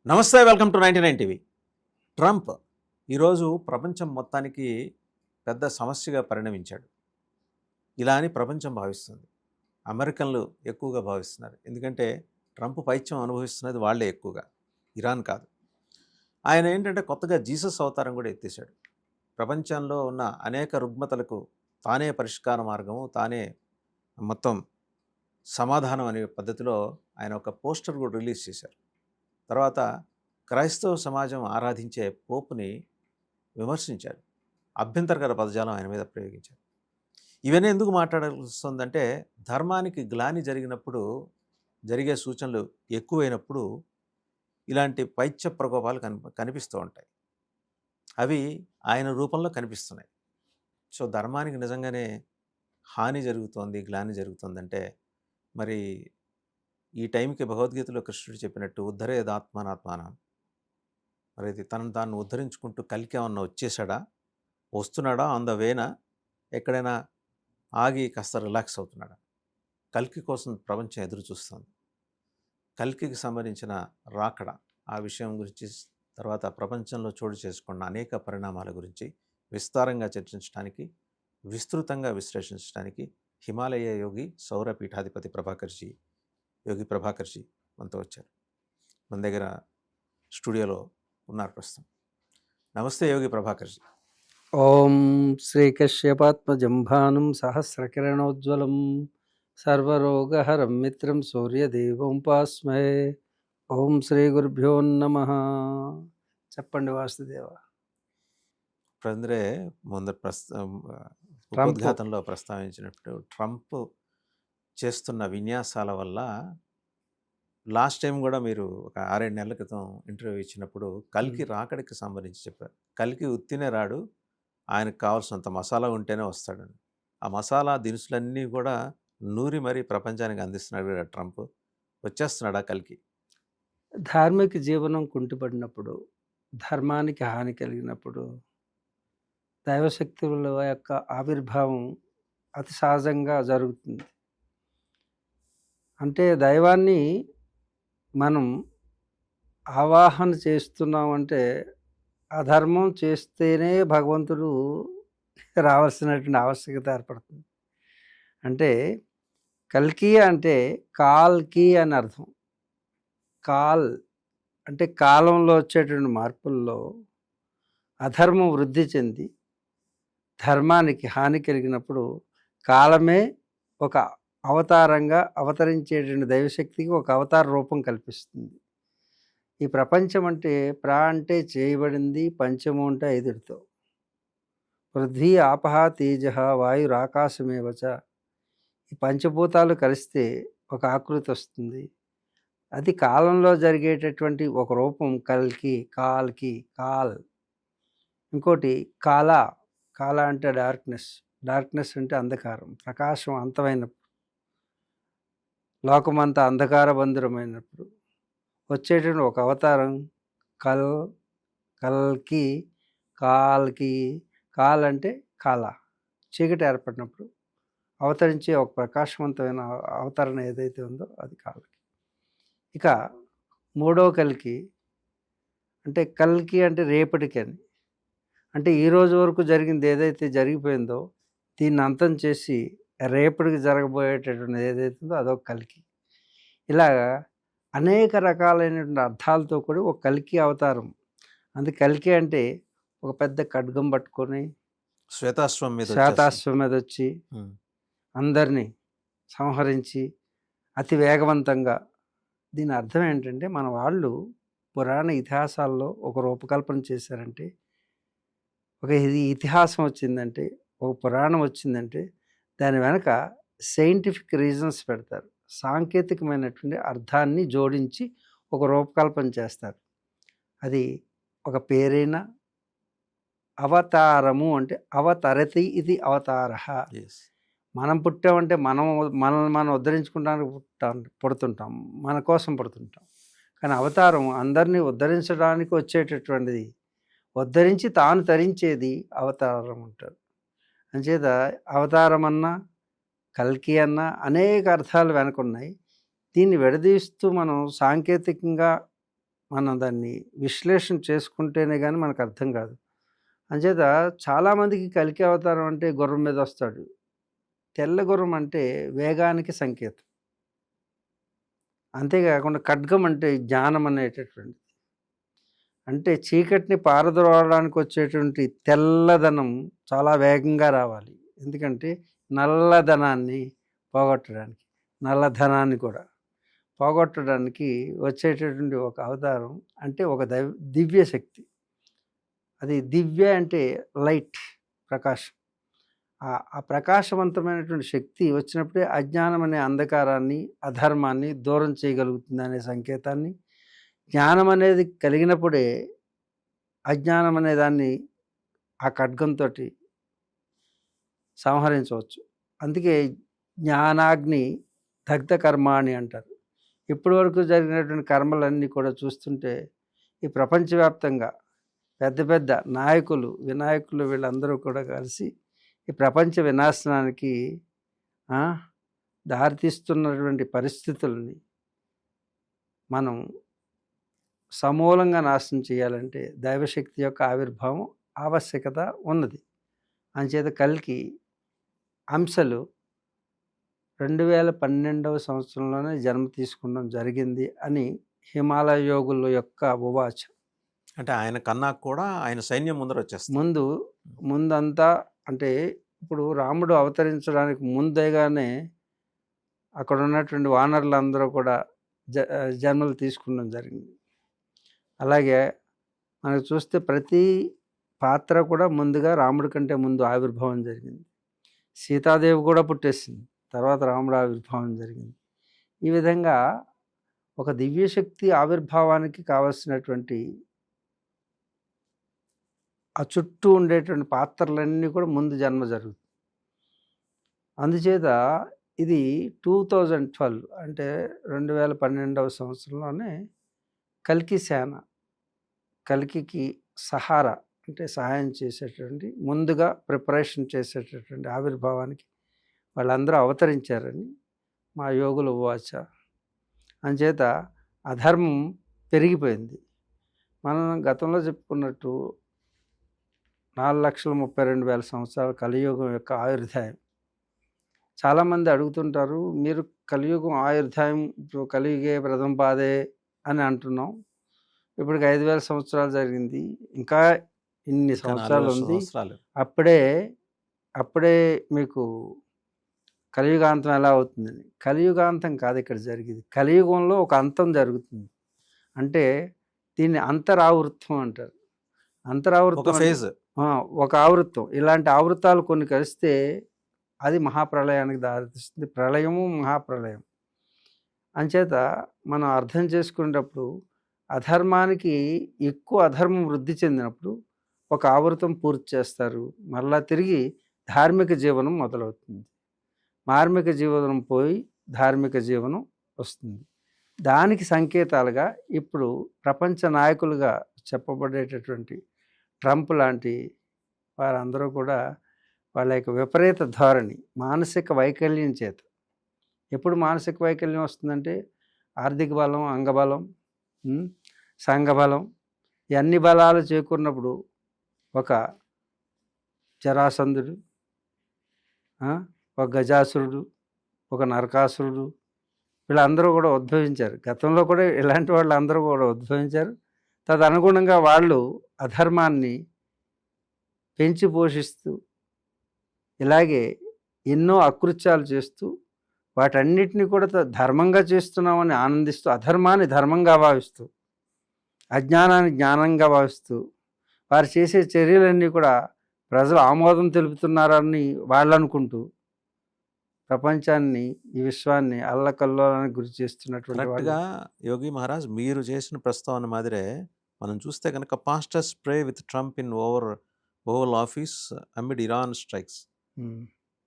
నమస్తే, welcome to 99 TV. Trump ఈరోజు ప్రపంచం మొత్తానికి పెద్ద సమస్యగా పరిణమించాడు. ఇలా అని ప్రపంచం భావిస్తుంది. అమెరికన్లు ఎక్కువగా భావిస్తున్నారు. ఎందుకంటే ట్రంప్ పైత్యం అనుభవిస్తున్నది వాళ్ళే ఎక్కువగా, ఇరాన్ కాదు. ఆయన ఏంటంటే కొత్తగా జీసస్ అవతారం కూడా ఎత్తేసాడు. ప్రపంచంలో ఉన్న అనేక రుగ్మతలకు తానే పరిష్కార మార్గము, తానే మొత్తం సమాధానం అనే పద్ధతిలో ఆయన ఒక పోస్టర్ కూడా రిలీజ్ చేశారు. తర్వాత క్రైస్తవ సమాజం ఆరాధించే పోపుని విమర్శించారు. అభ్యంతరకర పదజాలం ఆయన మీద ప్రయోగించారు. ఇవన్నీ ఎందుకు మాట్లాడాల్సిందంటే, ధర్మానికి గ్లాని జరిగినప్పుడు, జరిగే సూచనలు ఎక్కువైనప్పుడు ఇలాంటి పైత్య ప్రకోపాలు కనిపిస్తూ ఉంటాయి. అవి ఆయన రూపంలో కనిపిస్తున్నాయి. సో ధర్మానికి నిజంగానే హాని జరుగుతోంది, గ్లాని జరుగుతుందంటే, మరి ఈ టైంకి భగవద్గీతలో కృష్ణుడు చెప్పినట్టు ఉద్ధరేదాత్మానాత్మానం, మరి ఇది తనను తాను ఉద్ధరించుకుంటూ కల్కి ఏమన్నా వచ్చేసాడా, వస్తున్నాడా, ఆన్ ద వేనా, ఎక్కడైనా ఆగి కాస్త రిలాక్స్ అవుతున్నాడా? కల్కి కోసం ప్రపంచం ఎదురు చూస్తుంది. కల్కికి సంబంధించిన రాకడ, ఆ విషయం గురించి, తర్వాత ప్రపంచంలో చోటు చేసుకున్న అనేక పరిణామాల గురించి విస్తారంగా చర్చించడానికి, విస్తృతంగా విశ్లేషించడానికి హిమాలయ యోగి సౌర పీఠాధిపతి యోగి ప్రభాకర్జీ మనతో వచ్చారు. మన దగ్గర స్టూడియోలో ఉన్నారు ప్రస్తుతం. నమస్తే యోగి ప్రభాకర్జీ. ఓం శ్రీకశ్యపాత్మజం భానుం సహస్రకిరణోజ్వలం సర్వరోగహరం మిత్రం సూర్యదేవోపాస్మహే. ఓం శ్రీ గురుభ్యో నమః. చెప్పండి వాసుదేవ. ఇప్పుడందరే ముందర ఉపోద్ఘాతంలో ప్రస్తావించినట్టు ట్రంప్ చేస్తున్న విన్యాసాల వల్ల, లాస్ట్ టైం కూడా మీరు ఒక 6-7 నెలల క్రితం ఇంటర్వ్యూ ఇచ్చినప్పుడు కల్కి రాకడికి సంబంధించి చెప్పారు. కల్కి ఉత్తినే రాడు, ఆయనకు కావాల్సినంత మసాలా ఉంటేనే వస్తాడని. ఆ మసాలా దినుసులన్నీ కూడా నూరి మరీ ప్రపంచానికి అందిస్తున్నాడు కదా ట్రంప్. వచ్చేస్తున్నాడా కల్కి? ధార్మిక జీవనం కుంటుపడినప్పుడు, ధర్మానికి హాని కలిగినప్పుడు దైవశక్తుల యొక్క ఆవిర్భావం అతి సహజంగా జరుగుతుంది. అంటే దైవాన్ని మనం ఆవాహన చేస్తున్నామంటే, అధర్మం చేస్తేనే భగవంతుడు రావాల్సినటువంటి ఆవశ్యకత ఏర్పడుతుంది. అంటే కల్కి అంటే కాల్కి అని అర్థం. కాల్ అంటే కాలంలో వచ్చేటువంటి మార్పుల్లో అధర్మం వృద్ధి చెంది ధర్మానికి హాని కలిగినప్పుడు కాలమే ఒక అవతారంగా అవతరించేటువంటి దైవశక్తికి ఒక అవతార రూపం కల్పిస్తుంది. ఈ ప్రపంచం అంటే అంటే చేయబడింది, పంచము అంటే 5తో. పృథ్వీ ఆపహ తేజ వాయురాకాశమేవచ. ఈ పంచభూతాలు కలిస్తే ఒక ఆకృతి వస్తుంది. అది కాలంలో జరిగేటటువంటి ఒక రూపం కల్కి, కాల్. ఇంకోటి కాల అంటే డార్క్నెస్ అంటే అంధకారం. ప్రకాశం అంతమైనప్పుడు, లోకమంతా అంధకార బంధురమైనప్పుడు వచ్చేటువంటి ఒక అవతారం కల్కి. కాల్ అంటే కాల, చీకటి ఏర్పడినప్పుడు అవతరించే ఒక ప్రకాశవంతమైన అవతరణ ఏదైతే ఉందో అది కాల్కి. ఇక మూడో కల్కి అంటే రేపటికి అని. అంటే ఈ రోజు వరకు జరిగింది ఏదైతే జరిగిపోయిందో దీన్ని అంతం చేసి రేపటికి జరగబోయేటటువంటిది ఏదైతే ఉందో అదొక కల్కి. ఇలాగా అనేక రకాలైనటువంటి అర్థాలతో కూడా ఒక కల్కి అవతారం. అందుకే కల్కి అంటే ఒక పెద్ద ఖడ్గం పట్టుకొని శ్వేతాశ్వం మీద వచ్చి అందరినీ సంహరించి అతి వేగవంతంగా. దీని అర్థం ఏంటంటే, మన వాళ్ళు పురాణ ఇతిహాసాల్లో ఒక రూపకల్పన చేశారంటే, ఒక ఇతిహాసం వచ్చిందంటే, ఒక పురాణం వచ్చిందంటే దాని వెనక సైంటిఫిక్ రీజన్స్ పెడతారు. సాంకేతికమైనటువంటి అర్థాన్ని జోడించి ఒక రూపకల్పన చేస్తారు. అది ఒక పేరైనా, అవతారము అంటే అవతరతి ఇది అవతార. మనం పుట్టామంటే మనల్ని మనం ఉద్ధరించుకోవడానికి పుడుతుంటాం, మన కోసం పుడుతుంటాం. కానీ అవతారం అందరినీ ఉద్ధరించడానికి వచ్చేటటువంటిది, ఉద్ధరించి తాను తరించేది అవతారం అంటారు. అంచేత అవతారం అన్నా, కల్కి అన్నా అనేక అర్థాలు వెనుకున్నాయి. దీన్ని విడదీస్తూ మనం సాంకేతికంగా మనం దాన్ని విశ్లేషణ చేసుకుంటేనే కానీ మనకు అర్థం కాదు. అంచేత చాలామందికి కల్కి అవతారం అంటే గుర్రం మీద వస్తాడు. తెల్ల గుర్రం అంటే వేగానికి సంకేతం. అంతేకాకుండా ఖడ్గం అంటే జ్ఞానం అనేటటువంటిది. అంటే చీకటిని పారద్రోలడానికి వచ్చేటువంటి తెల్లదనం చాలా వేగంగా రావాలి. ఎందుకంటే నల్లధనాన్ని పోగొట్టడానికి, నల్లధనాన్ని కూడా పోగొట్టడానికి వచ్చేటటువంటి ఒక అవతారం అంటే ఒక దివ్య శక్తి. అది దివ్య అంటే లైట్, ప్రకాశం. ఆ ప్రకాశవంతమైనటువంటి శక్తి వచ్చినప్పుడే అజ్ఞానం అనే అంధకారాన్ని, అధర్మాన్ని దూరం చేయగలుగుతుంది అనే సంకేతాన్ని, జ్ఞానం అనేది కలిగినప్పుడే అజ్ఞానం అనే దాన్ని ఆ ఖడ్గంతో సంహరించవచ్చు. అందుకే జ్ఞానాగ్ని దగ్ధ కర్మాణి అంటారు. ఇప్పటి వరకు జరిగినటువంటి కర్మలన్నీ కూడా చూస్తుంటే ఈ ప్రపంచవ్యాప్తంగా పెద్ద పెద్ద నాయకులు, వినాయకులు వీళ్ళందరూ కూడా కలిసి ఈ ప్రపంచ వినాశనానికి దారితీస్తున్నటువంటి పరిస్థితుల్ని మనం సమూలంగా నాశనం చేయాలంటే దైవశక్తి యొక్క ఆవిర్భావం ఆవశ్యకత ఉన్నది. అంచేత కల్కి అంశలు 2012వ సంవత్సరంలోనే జన్మ తీసుకోవడం జరిగింది అని హిమాలయ యోగుల యొక్క ఉవాచ. అంటే ఆయన కన్నా కూడా ఆయన సైన్యం ముందర వచ్చేస్తుంది. ముందంతా అంటే ఇప్పుడు రాముడు అవతరించడానికి ముందేగానే అక్కడ ఉన్నటువంటి వానరులందరూ కూడా జన్మలు తీసుకునడం జరిగింది. అలాగే మనకు చూస్తే ప్రతి పాత్ర కూడా ముందుగా రాముడి కంటే ముందు ఆవిర్భావం జరిగింది. సీతాదేవి కూడా పుట్టేసింది, తర్వాత రాముడు ఆవిర్భావం జరిగింది. ఈ విధంగా ఒక దివ్యశక్తి ఆవిర్భావానికి కావలసినటువంటి ఆ చుట్టూ ఉండేటువంటి పాత్రలన్నీ కూడా ముందు జన్మ జరుగుతుంది. అందుచేత ఇది 2012 అంటే 2012వ సంవత్సరంలోనే కల్కి సేన, కల్కికి సహారా అంటే సహాయం చేసేటటువంటి, ముందుగా ప్రిపరేషన్ చేసేటటువంటి ఆవిర్భావానికి వాళ్ళందరూ అవతరించారని మా యోగుల ఉవాచ. అంచేత అధర్మం పెరిగిపోయింది. మనం గతంలో చెప్పుకున్నట్టు 4,32,000 సంవత్సరాల కలియుగం యొక్క ఆయుర్దాయం. చాలామంది అడుగుతుంటారు, మీరు కలియుగం ఆయుర్దాయం ఇప్పుడు కలియుగే ప్రథమ పాదే అని అంటున్నాం, ఇప్పటికి 5,000 సంవత్సరాలు జరిగింది, ఇంకా ఇన్ని సంవత్సరాలు ఉంది, అప్పుడే మీకు కలియుగాంతం ఎలా అవుతుందని. కలియుగాంతం కాదు ఇక్కడ జరిగింది, కలియుగంలో ఒక అంతం జరుగుతుంది. అంటే దీన్ని అంతరావృత్తం అంటారు. అంతరావృత్తం ఒక ఆవృత్తం. ఇలాంటి ఆవృత్తాలు కొన్ని కలిస్తే అది మహాప్రళయానికి దారితీస్తుంది. ప్రళయము మహాప్రళయం. అంచేత మనం అర్థం చేసుకునేటప్పుడు అధర్మానికి ఎక్కువ అధర్మం వృద్ధి చెందినప్పుడు ఒక ఆవృతం పూర్తి చేస్తారు, మళ్ళా తిరిగి ధార్మిక జీవనం మొదలవుతుంది. మార్మిక జీవనం పోయి ధార్మిక జీవనం వస్తుంది. దానికి సంకేతాలుగా ఇప్పుడు ప్రపంచ నాయకులుగా చెప్పబడేటటువంటి ట్రంప్ లాంటి వారందరూ కూడా వాళ్ళ యొక్క విపరీత ధోరణి, మానసిక వైకల్యం చేత. ఎప్పుడు మానసిక వైకల్యం వస్తుందంటే ఆర్థిక బలం, అంగబలం, సంఘబలం, ఈ అన్ని బలాలు చేకూరినప్పుడు ఒక జరాసంధుడు, ఒక గజాసురుడు, ఒక నరకాసురుడు వీళ్ళందరూ కూడా ఉద్భవించారు. గతంలో కూడా ఇలాంటి వాళ్ళు అందరూ కూడా ఉద్భవించారు. తదనుగుణంగా వాళ్ళు అధర్మాన్ని పెంచి పోషిస్తూ ఇలాగే ఎన్నో అకృత్యాలు చేస్తూ వాటన్నిటిని కూడా ధర్మంగా చేస్తున్నామని ఆనందిస్తూ, అధర్మాన్ని ధర్మంగా భావిస్తూ, అజ్ఞానాన్ని జ్ఞానంగా భావిస్తూ వారు చేసే చర్యలన్నీ కూడా ప్రజలు ఆమోదం తెలుపుతున్నారని వాళ్ళు అనుకుంటూ ప్రపంచాన్ని, ఈ విశ్వాన్ని అల్లకల్లోలానికి గురి చేస్తున్నటువంటి యోగి మహారాజ్ మీరు చేసిన ప్రస్తావన మాదిరే మనం చూస్తే కనుక pastors pray with Trump in oval office amid Iran strikes.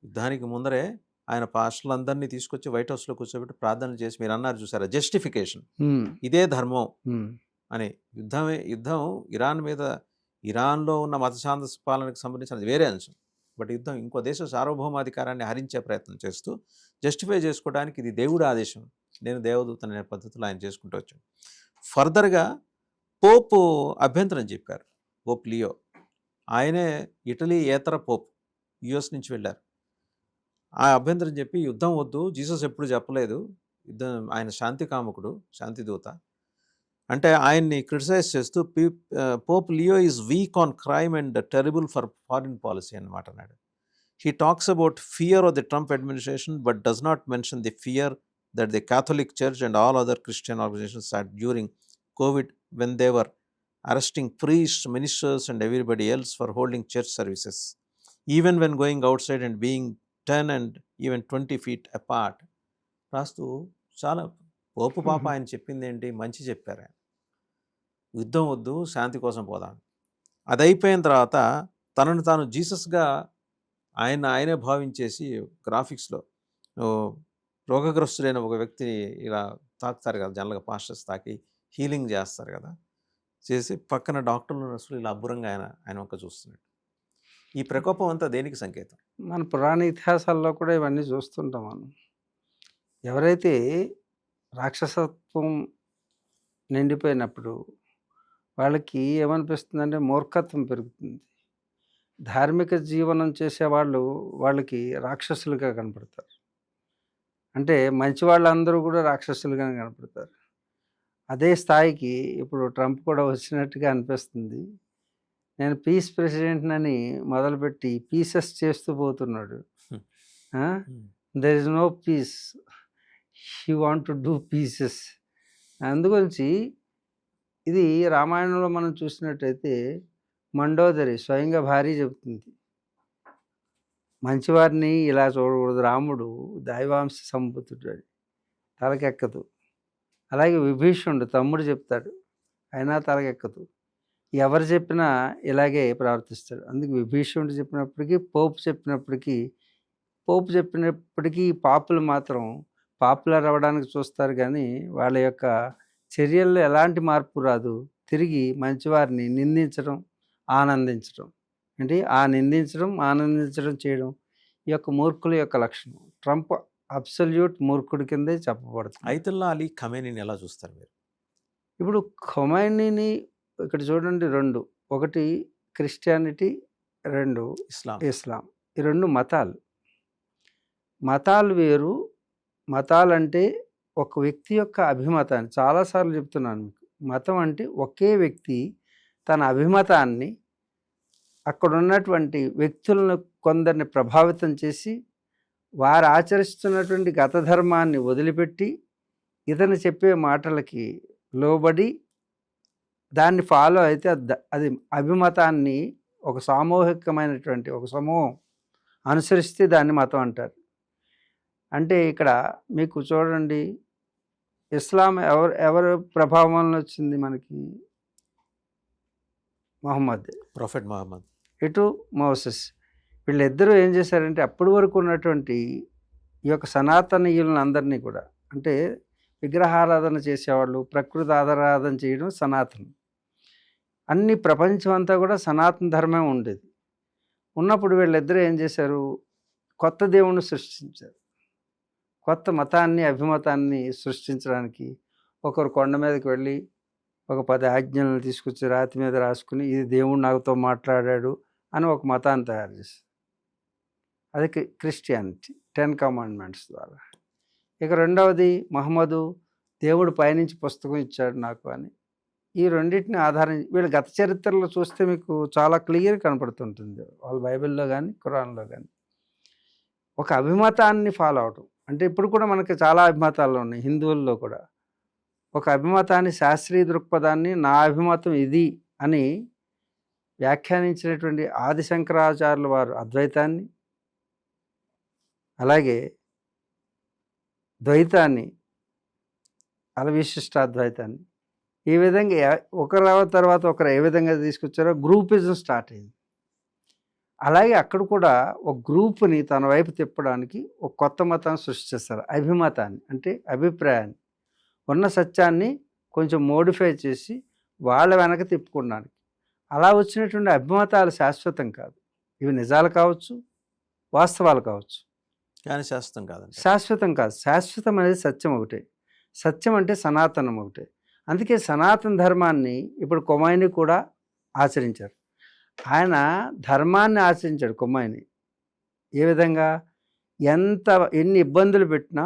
యుద్ధానికి ముందరే ఆయన పాస్టర్లందరినీ తీసుకొచ్చి వైట్ హౌస్లో కూర్చోబెట్టి ప్రార్థనలు చేసి, మీరు అన్నారు చూసారా, జస్టిఫికేషన్, ఇదే ధర్మం అని. యుద్ధం ఇరాన్ మీద, ఇరాన్లో ఉన్న మతశాంత పాలనకు సంబంధించిన వేరే అంశం. బట్ యుద్ధం ఇంకో దేశ సార్వభౌమాధికారాన్ని హరించే ప్రయత్నం చేస్తూ జస్టిఫై చేసుకోవడానికి ఇది దేవుడి ఆదేశం, నేను దేవదూత అనే పద్ధతిలో ఆయన చేసుకుంటూ వచ్చాను. ఫర్దర్గా పోపు అభ్యంతరం చెప్పారు. పోప్ లియో ఆయనే ఇటలీ ఏతర పోప్, యుఎస్ నుంచి వెళ్ళారు. ఆ అభ్యంతరం చెప్పి యుద్ధం వద్దు, జీసస్ ఎప్పుడు చెప్పలేదు, యుద్ధం, ఆయన శాంతి కాముకుడు, శాంతి దూత అంటే ఆయన్ని క్రిటిసైజ్ చేస్తూ Pope Leo is week on crime and terrible for foreign policy అన్నమాట అన్నాడు. He talks about fear of the Trump administration but does not mention the fear that the Catholic Church and all other Christian organizations had during COVID when they were arresting priests, ministers and everybody else for holding church services, even when going outside and being 10 and even 20 feet apart. రాస్తూ చాలా పోపు పాప ఆయన చెప్పింది ఏంటి, మంచి చెప్పారు. ఆయన యుద్ధం వద్దు, శాంతి కోసం పోదాం. అది అయిపోయిన తర్వాత తనను తాను జీసస్గా ఆయనే భావించేసి గ్రాఫిక్స్లో రోగగ్రస్తుడైన ఒక వ్యక్తిని ఇలా తాకుతారు కదా, జనరల్గా పాస్టర్స్ తాకి హీలింగ్ చేస్తారు కదా, చేసి పక్కన డాక్టర్లు నర్సులు ఇలా అబ్బురంగా ఆయన ఒక చూస్తున్నాడు. ఈ ప్రకోపం అంతా దేనికి సంకేతం? మన పురాణ ఇతిహాసాల్లో కూడా ఇవన్నీ చూస్తుంటాం మనం. ఎవరైతే రాక్షసత్వం నిండిపోయినప్పుడు వాళ్ళకి ఏమనిపిస్తుందంటే మూర్ఖత్వం పెరుగుతుంది. ధార్మిక జీవనం చేసేవాళ్ళు వాళ్ళకి రాక్షసులుగా కనపడతారు. అంటే మంచి వాళ్ళందరూ కూడా రాక్షసులుగానే కనపడతారు. అదే స్థాయికి ఇప్పుడు ట్రంప్ కూడా వచ్చినట్టుగా అనిపిస్తుంది. నేను పీస్ ప్రెసిడెంట్నని మొదలుపెట్టి పీసెస్ చేస్తూ పోతున్నాడు. There is no peace, he want to do pieces. అందుగురించి ఇది రామాయణంలో మనం చూసినట్టయితే మండోదరి స్వయంగా భార్య చెబుతుంది, మంచివారిని ఇలా చూడకూడదు, రాముడు దైవాంశ సంభూతుడు, అది తలకెక్కదు. అలాగే విభీషణుడు తమ్ముడు చెప్తాడు, అయినా తలకెక్కదు. ఎవరు చెప్పినా ఇలాగే ప్రవర్తిస్తాడు. అందుకే విభీషణుడు చెప్పినప్పటికీ పోపు చెప్పినప్పటికీ పాపులు మాత్రం పాపులర్ అవ్వడానికి చూస్తారు, కానీ వాళ్ళ యొక్క చర్యల్లో ఎలాంటి మార్పు రాదు. తిరిగి మంచివారిని నిందించడం, ఆనందించడం, అంటే ఆనందించడం చేయడం ఈ యొక్క మూర్ఖుల యొక్క లక్షణం. ట్రంప్ అబ్సల్యూట్ మూర్ఖుడి కిందే చెప్పబడుతుంది. అయితుల్లా అలీ ఖమేనీని ఎలా చూస్తారు మీరు? ఇప్పుడు ఖమేనీని ఇక్కడ చూడండి, రెండు, ఒకటి క్రిస్టియానిటీ, రెండు ఇస్లాం. ఈ రెండు మతాలు వేరు. మతాలంటే ఒక వ్యక్తి యొక్క అభిమతాన్ని, చాలాసార్లు చెప్తున్నాను మీకు, మతం అంటే ఒకే వ్యక్తి తన అభిమతాన్ని అక్కడ ఉన్నటువంటి వ్యక్తులను కొందరిని ప్రభావితం చేసి వారు ఆచరిస్తున్నటువంటి గత ధర్మాన్ని వదిలిపెట్టి ఇతను చెప్పే మాటలకి లోబడి దాన్ని ఫాలో అయితే అది అభిమతాన్ని ఒక సామూహికమైనటువంటి ఒక సమూహం అనుసరిస్తే దాన్ని మతం అంటారు. అంటే ఇక్కడ మీకు చూడండి, ఇస్లాం ఎవరు ప్రభావంలో వచ్చింది మనకి? ప్రొఫెట్ మహమ్మద్, ఇటు మోసెస్. వీళ్ళిద్దరూ ఏం చేశారంటే అప్పటి వరకు ఉన్నటువంటి ఈ యొక్క సనాతనీయులను అందరినీ కూడా, అంటే విగ్రహారాధన చేసేవాళ్ళు, ప్రకృతి ఆరాధన చేయడం సనాతనం, అన్ని ప్రపంచం అంతా కూడా సనాతన ధర్మం ఉండేది. ఉన్నప్పుడు వీళ్ళిద్దరూ ఏం చేశారు, కొత్త దేవుణ్ణి సృష్టించారు. కొత్త మతాన్ని, అభిమతాన్ని సృష్టించడానికి ఒకరు కొండ మీదకి వెళ్ళి ఒక 10 ఆజ్ఞలను తీసుకొచ్చి రాతి మీద రాసుకుని ఇది దేవుడు నాతో మాట్లాడాడు అని ఒక మతాన్ని తయారు చేశారు. అది క్రిస్టియానిటీ, 10 కమాండ్మెంట్స్ ద్వారా. ఇక రెండవది మహమ్మదు, దేవుడు పైనుంచి పుస్తకం ఇచ్చాడు నాకు అని. ఈ రెండింటిని ఆధారం వీళ్ళ గత చరిత్రలో చూస్తే మీకు చాలా క్లియర్ కనపడుతుంటుంది, వాళ్ళ బైబిల్లో కానీ ఖురాన్లో కానీ. ఒక అభిమతాన్ని ఫాలో అవటం అంటే ఇప్పుడు కూడా మనకి చాలా అభిమతాలు ఉన్నాయి. హిందువుల్లో కూడా ఒక అభిమతాన్ని, శాస్త్రీయ దృక్పథాన్ని, నా అభిమతం ఇది అని వ్యాఖ్యానించినటువంటి ఆది శంకరాచార్యుల వారు అద్వైతాన్ని, అలాగే ద్వైతాన్ని, విశిష్టాద్వైతాన్ని, ఈ విధంగా ఒకరు తర్వాత ఒకరు ఏ విధంగా తీసుకొచ్చారో గ్రూపిజం స్టార్ట్ అయింది. అలాగే అక్కడ కూడా ఒక గ్రూప్ని తన వైపు తిప్పడానికి ఒక కొత్త మతాన్ని సృష్టిస్తారు. అభిమతాన్ని అంటే అభిప్రాయాన్ని, ఉన్న సత్యాన్ని కొంచెం మోడిఫై చేసి వాళ్ళ వెనక తిప్పుకోవడానికి. అలా వచ్చినటువంటి అభిమతాలు శాశ్వతం కాదు. ఇవి నిజాలు కావచ్చు, వాస్తవాలు కావచ్చు, కానీ శాశ్వతం కాదు. శాశ్వతం కాదు. శాశ్వతం అనేది సత్యం ఒకటే. సత్యం అంటే సనాతనం ఒకటే. అందుకే సనాతన ధర్మాన్ని ఇప్పుడు కొమైని కూడా ఆచరించారు. ఆయన ధర్మాన్ని ఆచరించాడు కొమైని. ఏ విధంగా? ఎన్ని ఇబ్బందులు పెట్టినా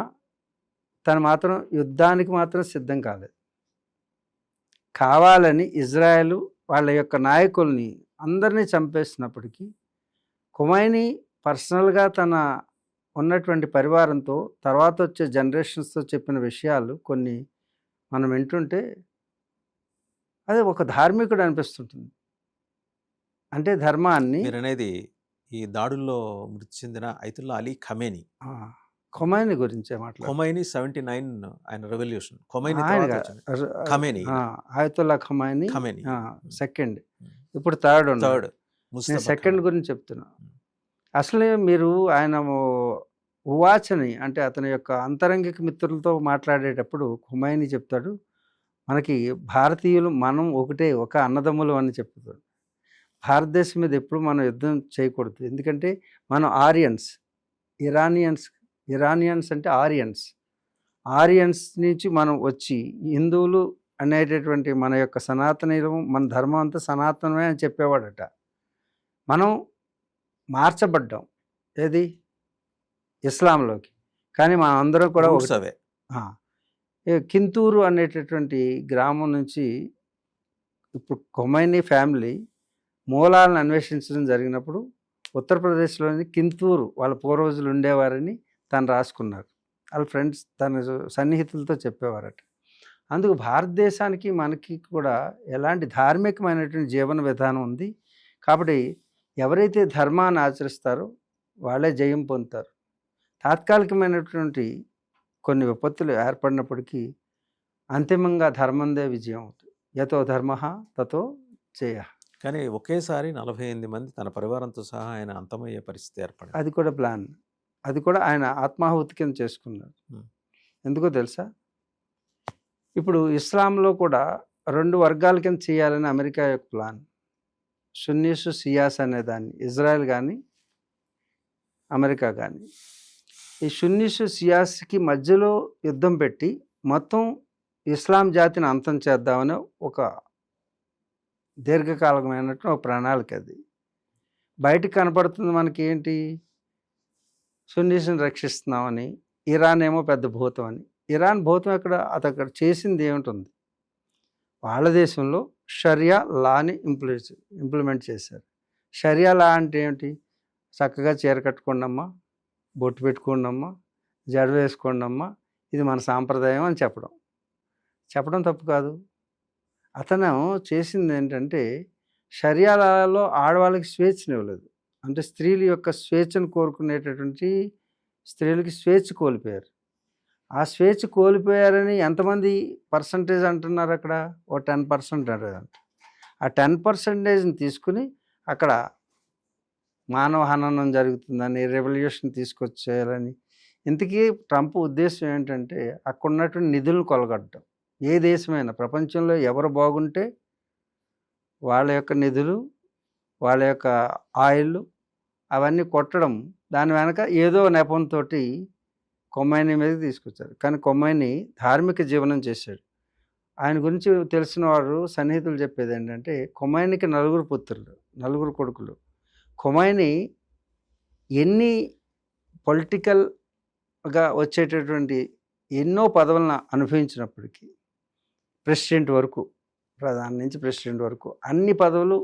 తను మాత్రం యుద్ధానికి మాత్రం సిద్ధం కాలేదు. కావాలని ఇజ్రాయెల్ వాళ్ళ యొక్క నాయకుల్ని అందరినీ చంపేసినప్పటికీ కొమైని పర్సనల్గా తన ఉన్నటువంటి పరివారంతో తర్వాత వచ్చే జనరేషన్స్తో చెప్పిన విషయాలు కొన్ని మనం వింటుంటే అది ఒక ధార్మికుడు అనిపిస్తుంటుంది. అంటే ధర్మాన్ని మీరనేది ఈ దాడుల్లో మృతి చెందిన ఐతుల్లా అలీ ఖమేని. ఖొమైనీ గురించే మాట్లాడు. ఖొమైనీ 79 ఆయన రెవల్యూషన్. ఖొమైనీ ఆయన తర్వాత వచ్చింది. Khamenei. Ayatollah Khomeini Khamenei. Second, ఇప్పుడు థర్డ్ థర్డ్ నేను ముస్తఫా సెకండ్ ఖమేని. గురించి చెప్తున్నా. అసలే మీరు ఆయన ఉవాచని అంటే అతని యొక్క అంతరంగిక మిత్రులతో మాట్లాడేటప్పుడు ఖొమైనీ చెప్తాడు, మనకి భారతీయులు మనం ఒకటే, ఒక అన్నదమ్ములు అని చెప్తాడు. భారతదేశం మీద ఎప్పుడు మనం యుద్ధం చేయకూడదు, ఎందుకంటే మనం ఆరియన్స్. ఇరానియన్స్ అంటే ఆరియన్స్ నుంచి మనం వచ్చి హిందువులు అనేటటువంటి మన యొక్క సనాతనీయం, మన ధర్మం అంతా సనాతనమే అని చెప్పేవాడట. మనం మార్చబడ్డాం ఏది ఇస్లాంలోకి, కానీ మనం అందరం కూడా రూట్స్ అవే. కింతూరు అనేటటువంటి గ్రామం నుంచి ఇప్పుడు ఖొమైనీ ఫ్యామిలీ మూలాలను అన్వేషించడం జరిగినప్పుడు ఉత్తరప్రదేశ్లోని కింతూరు వాళ్ళ పూర్వజులు ఉండేవారని తను రాసుకున్నారు. వాళ్ళ ఫ్రెండ్స్ తన సన్నిహితులతో చెప్పేవారట. అందుకు భారతదేశానికి మనకి కూడా ఎలాంటి ధార్మికమైనటువంటి జీవన విధానం ఉంది. కాబట్టి ఎవరైతే ధర్మాన్ని ఆచరిస్తారో వాళ్ళే జయం పొందుతారు. తాత్కాలికమైనటువంటి కొన్ని విపత్తులు ఏర్పడినప్పటికీ అంతిమంగా ధర్మందే విజయం అవుతుంది. యతో ధర్మ తతో జయ. కానీ ఒకేసారి 48 మంది తన పరివారంతో సహా ఆయన అంతమయ్యే పరిస్థితి ఏర్పడింది. అది కూడా ప్లాన్, అది కూడా ఆయన ఆత్మాహుతి కింద చేసుకున్నాడు. ఎందుకో తెలుసా? ఇప్పుడు ఇస్లాంలో కూడా 2 వర్గాల కింద చేయాలని అమెరికా యొక్క ప్లాన్. సున్నీస్ షియాస్ అనేదాన్ని, ఇజ్రాయెల్ కానీ అమెరికా కానీ. ఈ సున్నీస్ షియాస్కి మధ్యలో యుద్ధం పెట్టి మొత్తం ఇస్లాం జాతిని అంతం చేద్దామని ఒక దీర్ఘకాలమైనట్టు ఒక ప్రణాళిక. అది బయటకు కనపడుతుంది మనకి ఏంటి? సున్నీస్ని రక్షిస్తున్నామని, ఇరాన్ ఏమో పెద్ద భూతం అని. ఇరాన్ భూతం అక్కడ చేసింది ఏమిటి? వాళ్ళ దేశంలో షరియా లాని ఇంప్లిమెంట్ చేశారు. షరియా లా అంటే ఏమిటి? చక్కగా చీర కట్టుకోండమ్మా, బొట్టు పెట్టుకోండమ్మా, జడ వేసుకోండమ్మా, ఇది మన సాంప్రదాయం అని చెప్పడం తప్పు కాదు. అతను చేసింది ఏంటంటే షరియా లాలో ఆడవాళ్ళకి స్వేచ్ఛనివ్వలేదు. అంటే స్త్రీల యొక్క స్వేచ్ఛను కోరుకునేటటువంటి స్త్రీలకి స్వేచ్ఛ కోల్పోయారు. ఆ స్వేచ్ఛ కోల్పోయారని ఎంతమంది పర్సంటేజ్ అంటున్నారు? అక్కడ ఓ 10% అంటారు. ఆ 10%ని తీసుకుని అక్కడ మానవ హననం జరుగుతుందని, రెవల్యూషన్ తీసుకొచ్చేయాలని. ఇంతకీ ట్రంప్ ఉద్దేశం ఏంటంటే అక్కడ ఉన్నటువంటి నిధులను కొలగొట్టడం. ఏ దేశమైనా ప్రపంచంలో ఎవరు బాగుంటే వాళ్ళ యొక్క నిధులు, వాళ్ళ యొక్క ఆయిల్ అవన్నీ కొట్టడం, దాని వెనక ఏదో నెపంతో ఖొమైనీ మీద తీసుకొచ్చారు. కానీ ఖొమైనీ ధార్మిక జీవనం చేశాడు. ఆయన గురించి తెలిసిన వారు సన్నిహితులు చెప్పేది ఏంటంటే ఖొమైనీకి 4 పుత్రులు, 4 కొడుకులు. ఖొమైనీ ఎన్ని పొలిటికల్గా వచ్చేటటువంటి ఎన్నో పదవులను అనుభవించినప్పటికీ, ప్రెసిడెంట్ వరకు, ప్రధాని నుంచి ప్రెసిడెంట్ వరకు అన్ని పదవులు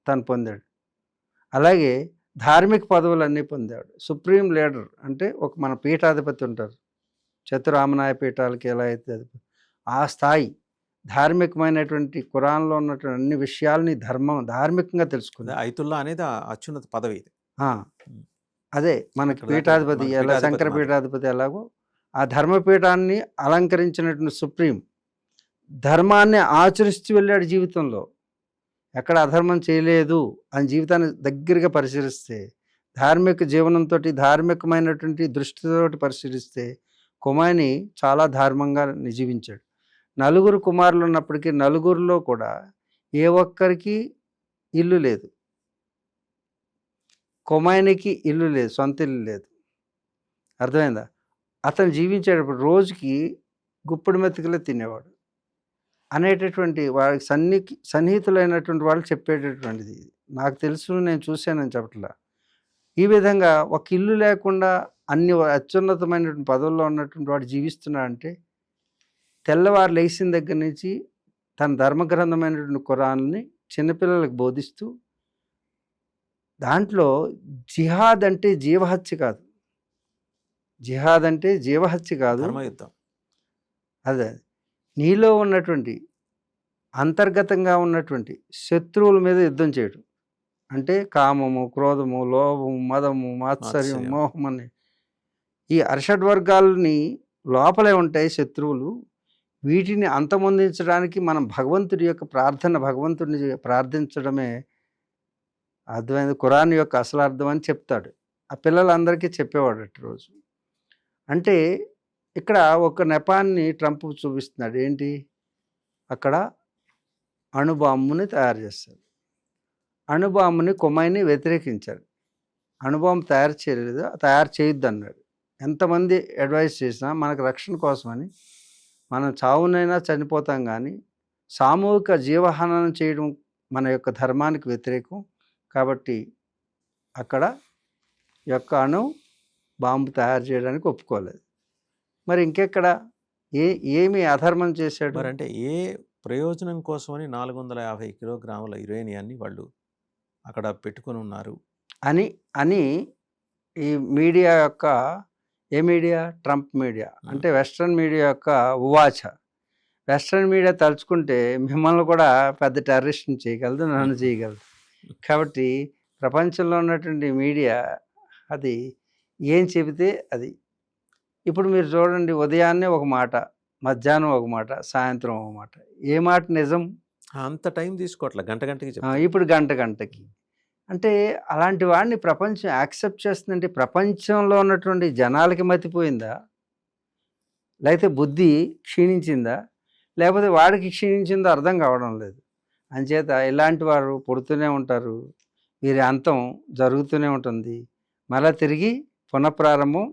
తను పొందాడు. అలాగే ధార్మిక పదవులు అన్నీ పొందాడు. సుప్రీం లీడర్ అంటే ఒక మన పీఠాధిపతి ఉంటారు, చతురామనాయ పీఠాలకి ఎలా అయితే ఆ స్థాయి ధార్మికమైనటువంటి ఖురాన్లో ఉన్నటువంటి అన్ని విషయాల్ని ధార్మికంగా తెలుసుకుంది. ఐతుల్లా అనేది అత్యున్నత పదవి ఇది. అదే మనకి పీఠాధిపతి ఎలా, శంకర పీఠాధిపతి ఎలాగో ఆ ధర్మపీఠాన్ని అలంకరించినటువంటి సుప్రీం ధర్మాన్ని ఆచరిస్తూ వెళ్ళాడు. జీవితంలో ఎక్కడ అధర్మం చేయలేదు అని జీవితాన్ని దగ్గరగా పరిశీలిస్తే, ధార్మిక జీవనంతో ధార్మికమైనటువంటి దృష్టితోటి పరిశీలిస్తే ఖొమైనీ చాలా ధార్మంగా జీవించాడు. 4 కుమారులు ఉన్నప్పటికీ 4 కూడా ఏ ఒక్కరికి ఇల్లు లేదు. ఖొమైనీకి ఇల్లు లేదు, సొంత ఇల్లు లేదు. అర్థమైందా? అతను జీవించేటప్పుడు రోజుకి గుప్పుడు మెతుకులే తినేవాడు. అనేటటువంటి వాళ్ళకి సన్నిహితులైనటువంటి వాళ్ళు చెప్పేటటువంటిది ఇది. నాకు తెలుసు, నేను చూశానని చెప్పట్లా. ఈ విధంగా ఒక ఇల్లు లేకుండా అన్ని అత్యున్నతమైనటువంటి పదవుల్లో ఉన్నటువంటి వాడు జీవిస్తున్నాడంటే తెల్లవారు లేచిన దగ్గర నుంచి తన ధర్మగ్రంథమైనటువంటి ఖురాన్ని చిన్నపిల్లలకు బోధిస్తూ దాంట్లో జిహాద్ అంటే జీవహత్య కాదు, జిహాద్ అంటే జీవహత్య కాదు, ధర్మయుద్ధం. అదే నీలో ఉన్నటువంటి అంతర్గతంగా ఉన్నటువంటి శత్రువుల మీద యుద్ధం చేయడం అంటే కామము, క్రోధము, లోభము, మదము, మాత్సర్యం, మాత్సర్యం. మోహం అనే ఈ అరిషడ్ వర్గాలని లోపలే ఉంటాయి శత్రువులు. వీటిని అంతమొందించడానికి మనం భగవంతుడి యొక్క ప్రార్థన, భగవంతుడిని ప్రార్థించడమే అర్థమైంది ఖురాన్ యొక్క అసలు అర్థం అని చెప్తాడు. ఆ పిల్లలందరికీ చెప్పేవాడు రోజు. అంటే ఇక్కడ ఒక నెపాన్ని ట్రంప్ చూపిస్తున్నాడు. ఏంటి, అక్కడ అణుబాంబుని తయారు చేస్తారు. అణుబాంబుని కొమైని వ్యతిరేకించాడు. అణుబాంబు తయారు చేయలేదు, తయారు చేయొద్దు అన్నాడు. ఎంతమంది అడ్వైస్ చేసినా మనకు రక్షణ కోసమని, మనం చావునైనా చనిపోతాం, కానీ సామూహిక జీవహననం చేయడం మన యొక్క ధర్మానికి వ్యతిరేకం. కాబట్టి అక్కడ యొక్క అణు బాంబు తయారు చేయడానికి ఒప్పుకోలేదు. మరి ఇంకెక్కడ ఏమి అధర్మం చేశాడు? మరి అంటే ఏ ప్రయోజనం కోసమని 450 కిలోగ్రాముల యురేనియాన్ని వాళ్ళు అక్కడ పెట్టుకొని ఉన్నారు అని అని ఈ మీడియా యొక్క, ఏ మీడియా? ట్రంప్ మీడియా, అంటే వెస్ట్రన్ మీడియా యొక్క ఉవాచ. వెస్ట్రన్ మీడియా తలుచుకుంటే మిమ్మల్ని కూడా పెద్ద టెర్రరిస్ట్ని చేయగలదు, నన్ను చేయగలదు. కాబట్టి ప్రపంచంలో ఉన్నటువంటి మీడియా అది ఏం చెబితే అది. ఇప్పుడు మీరు చూడండి, ఉదయాన్నే ఒక మాట, మధ్యాహ్నం ఒక మాట, సాయంత్రం ఒక మాట. ఏ మాట నిజం? అంత టైం తీసుకోవట్లే, గంట గంటకి ఇప్పుడు గంటకి. అంటే అలాంటి వాడిని ప్రపంచం యాక్సెప్ట్ చేస్తుందంటే ప్రపంచంలో ఉన్నటువంటి జనాలకి మతిపోయిందా, లేకపోతే బుద్ధి క్షీణించిందా, లేకపోతే వాడికి క్షీణించిందో అర్థం కావడం లేదు. అంచేత ఇలాంటి వారు పుడుతూనే ఉంటారు, వీరి అంతం జరుగుతూనే ఉంటుంది, మళ్ళీ తిరిగి పునఃప్రారంభం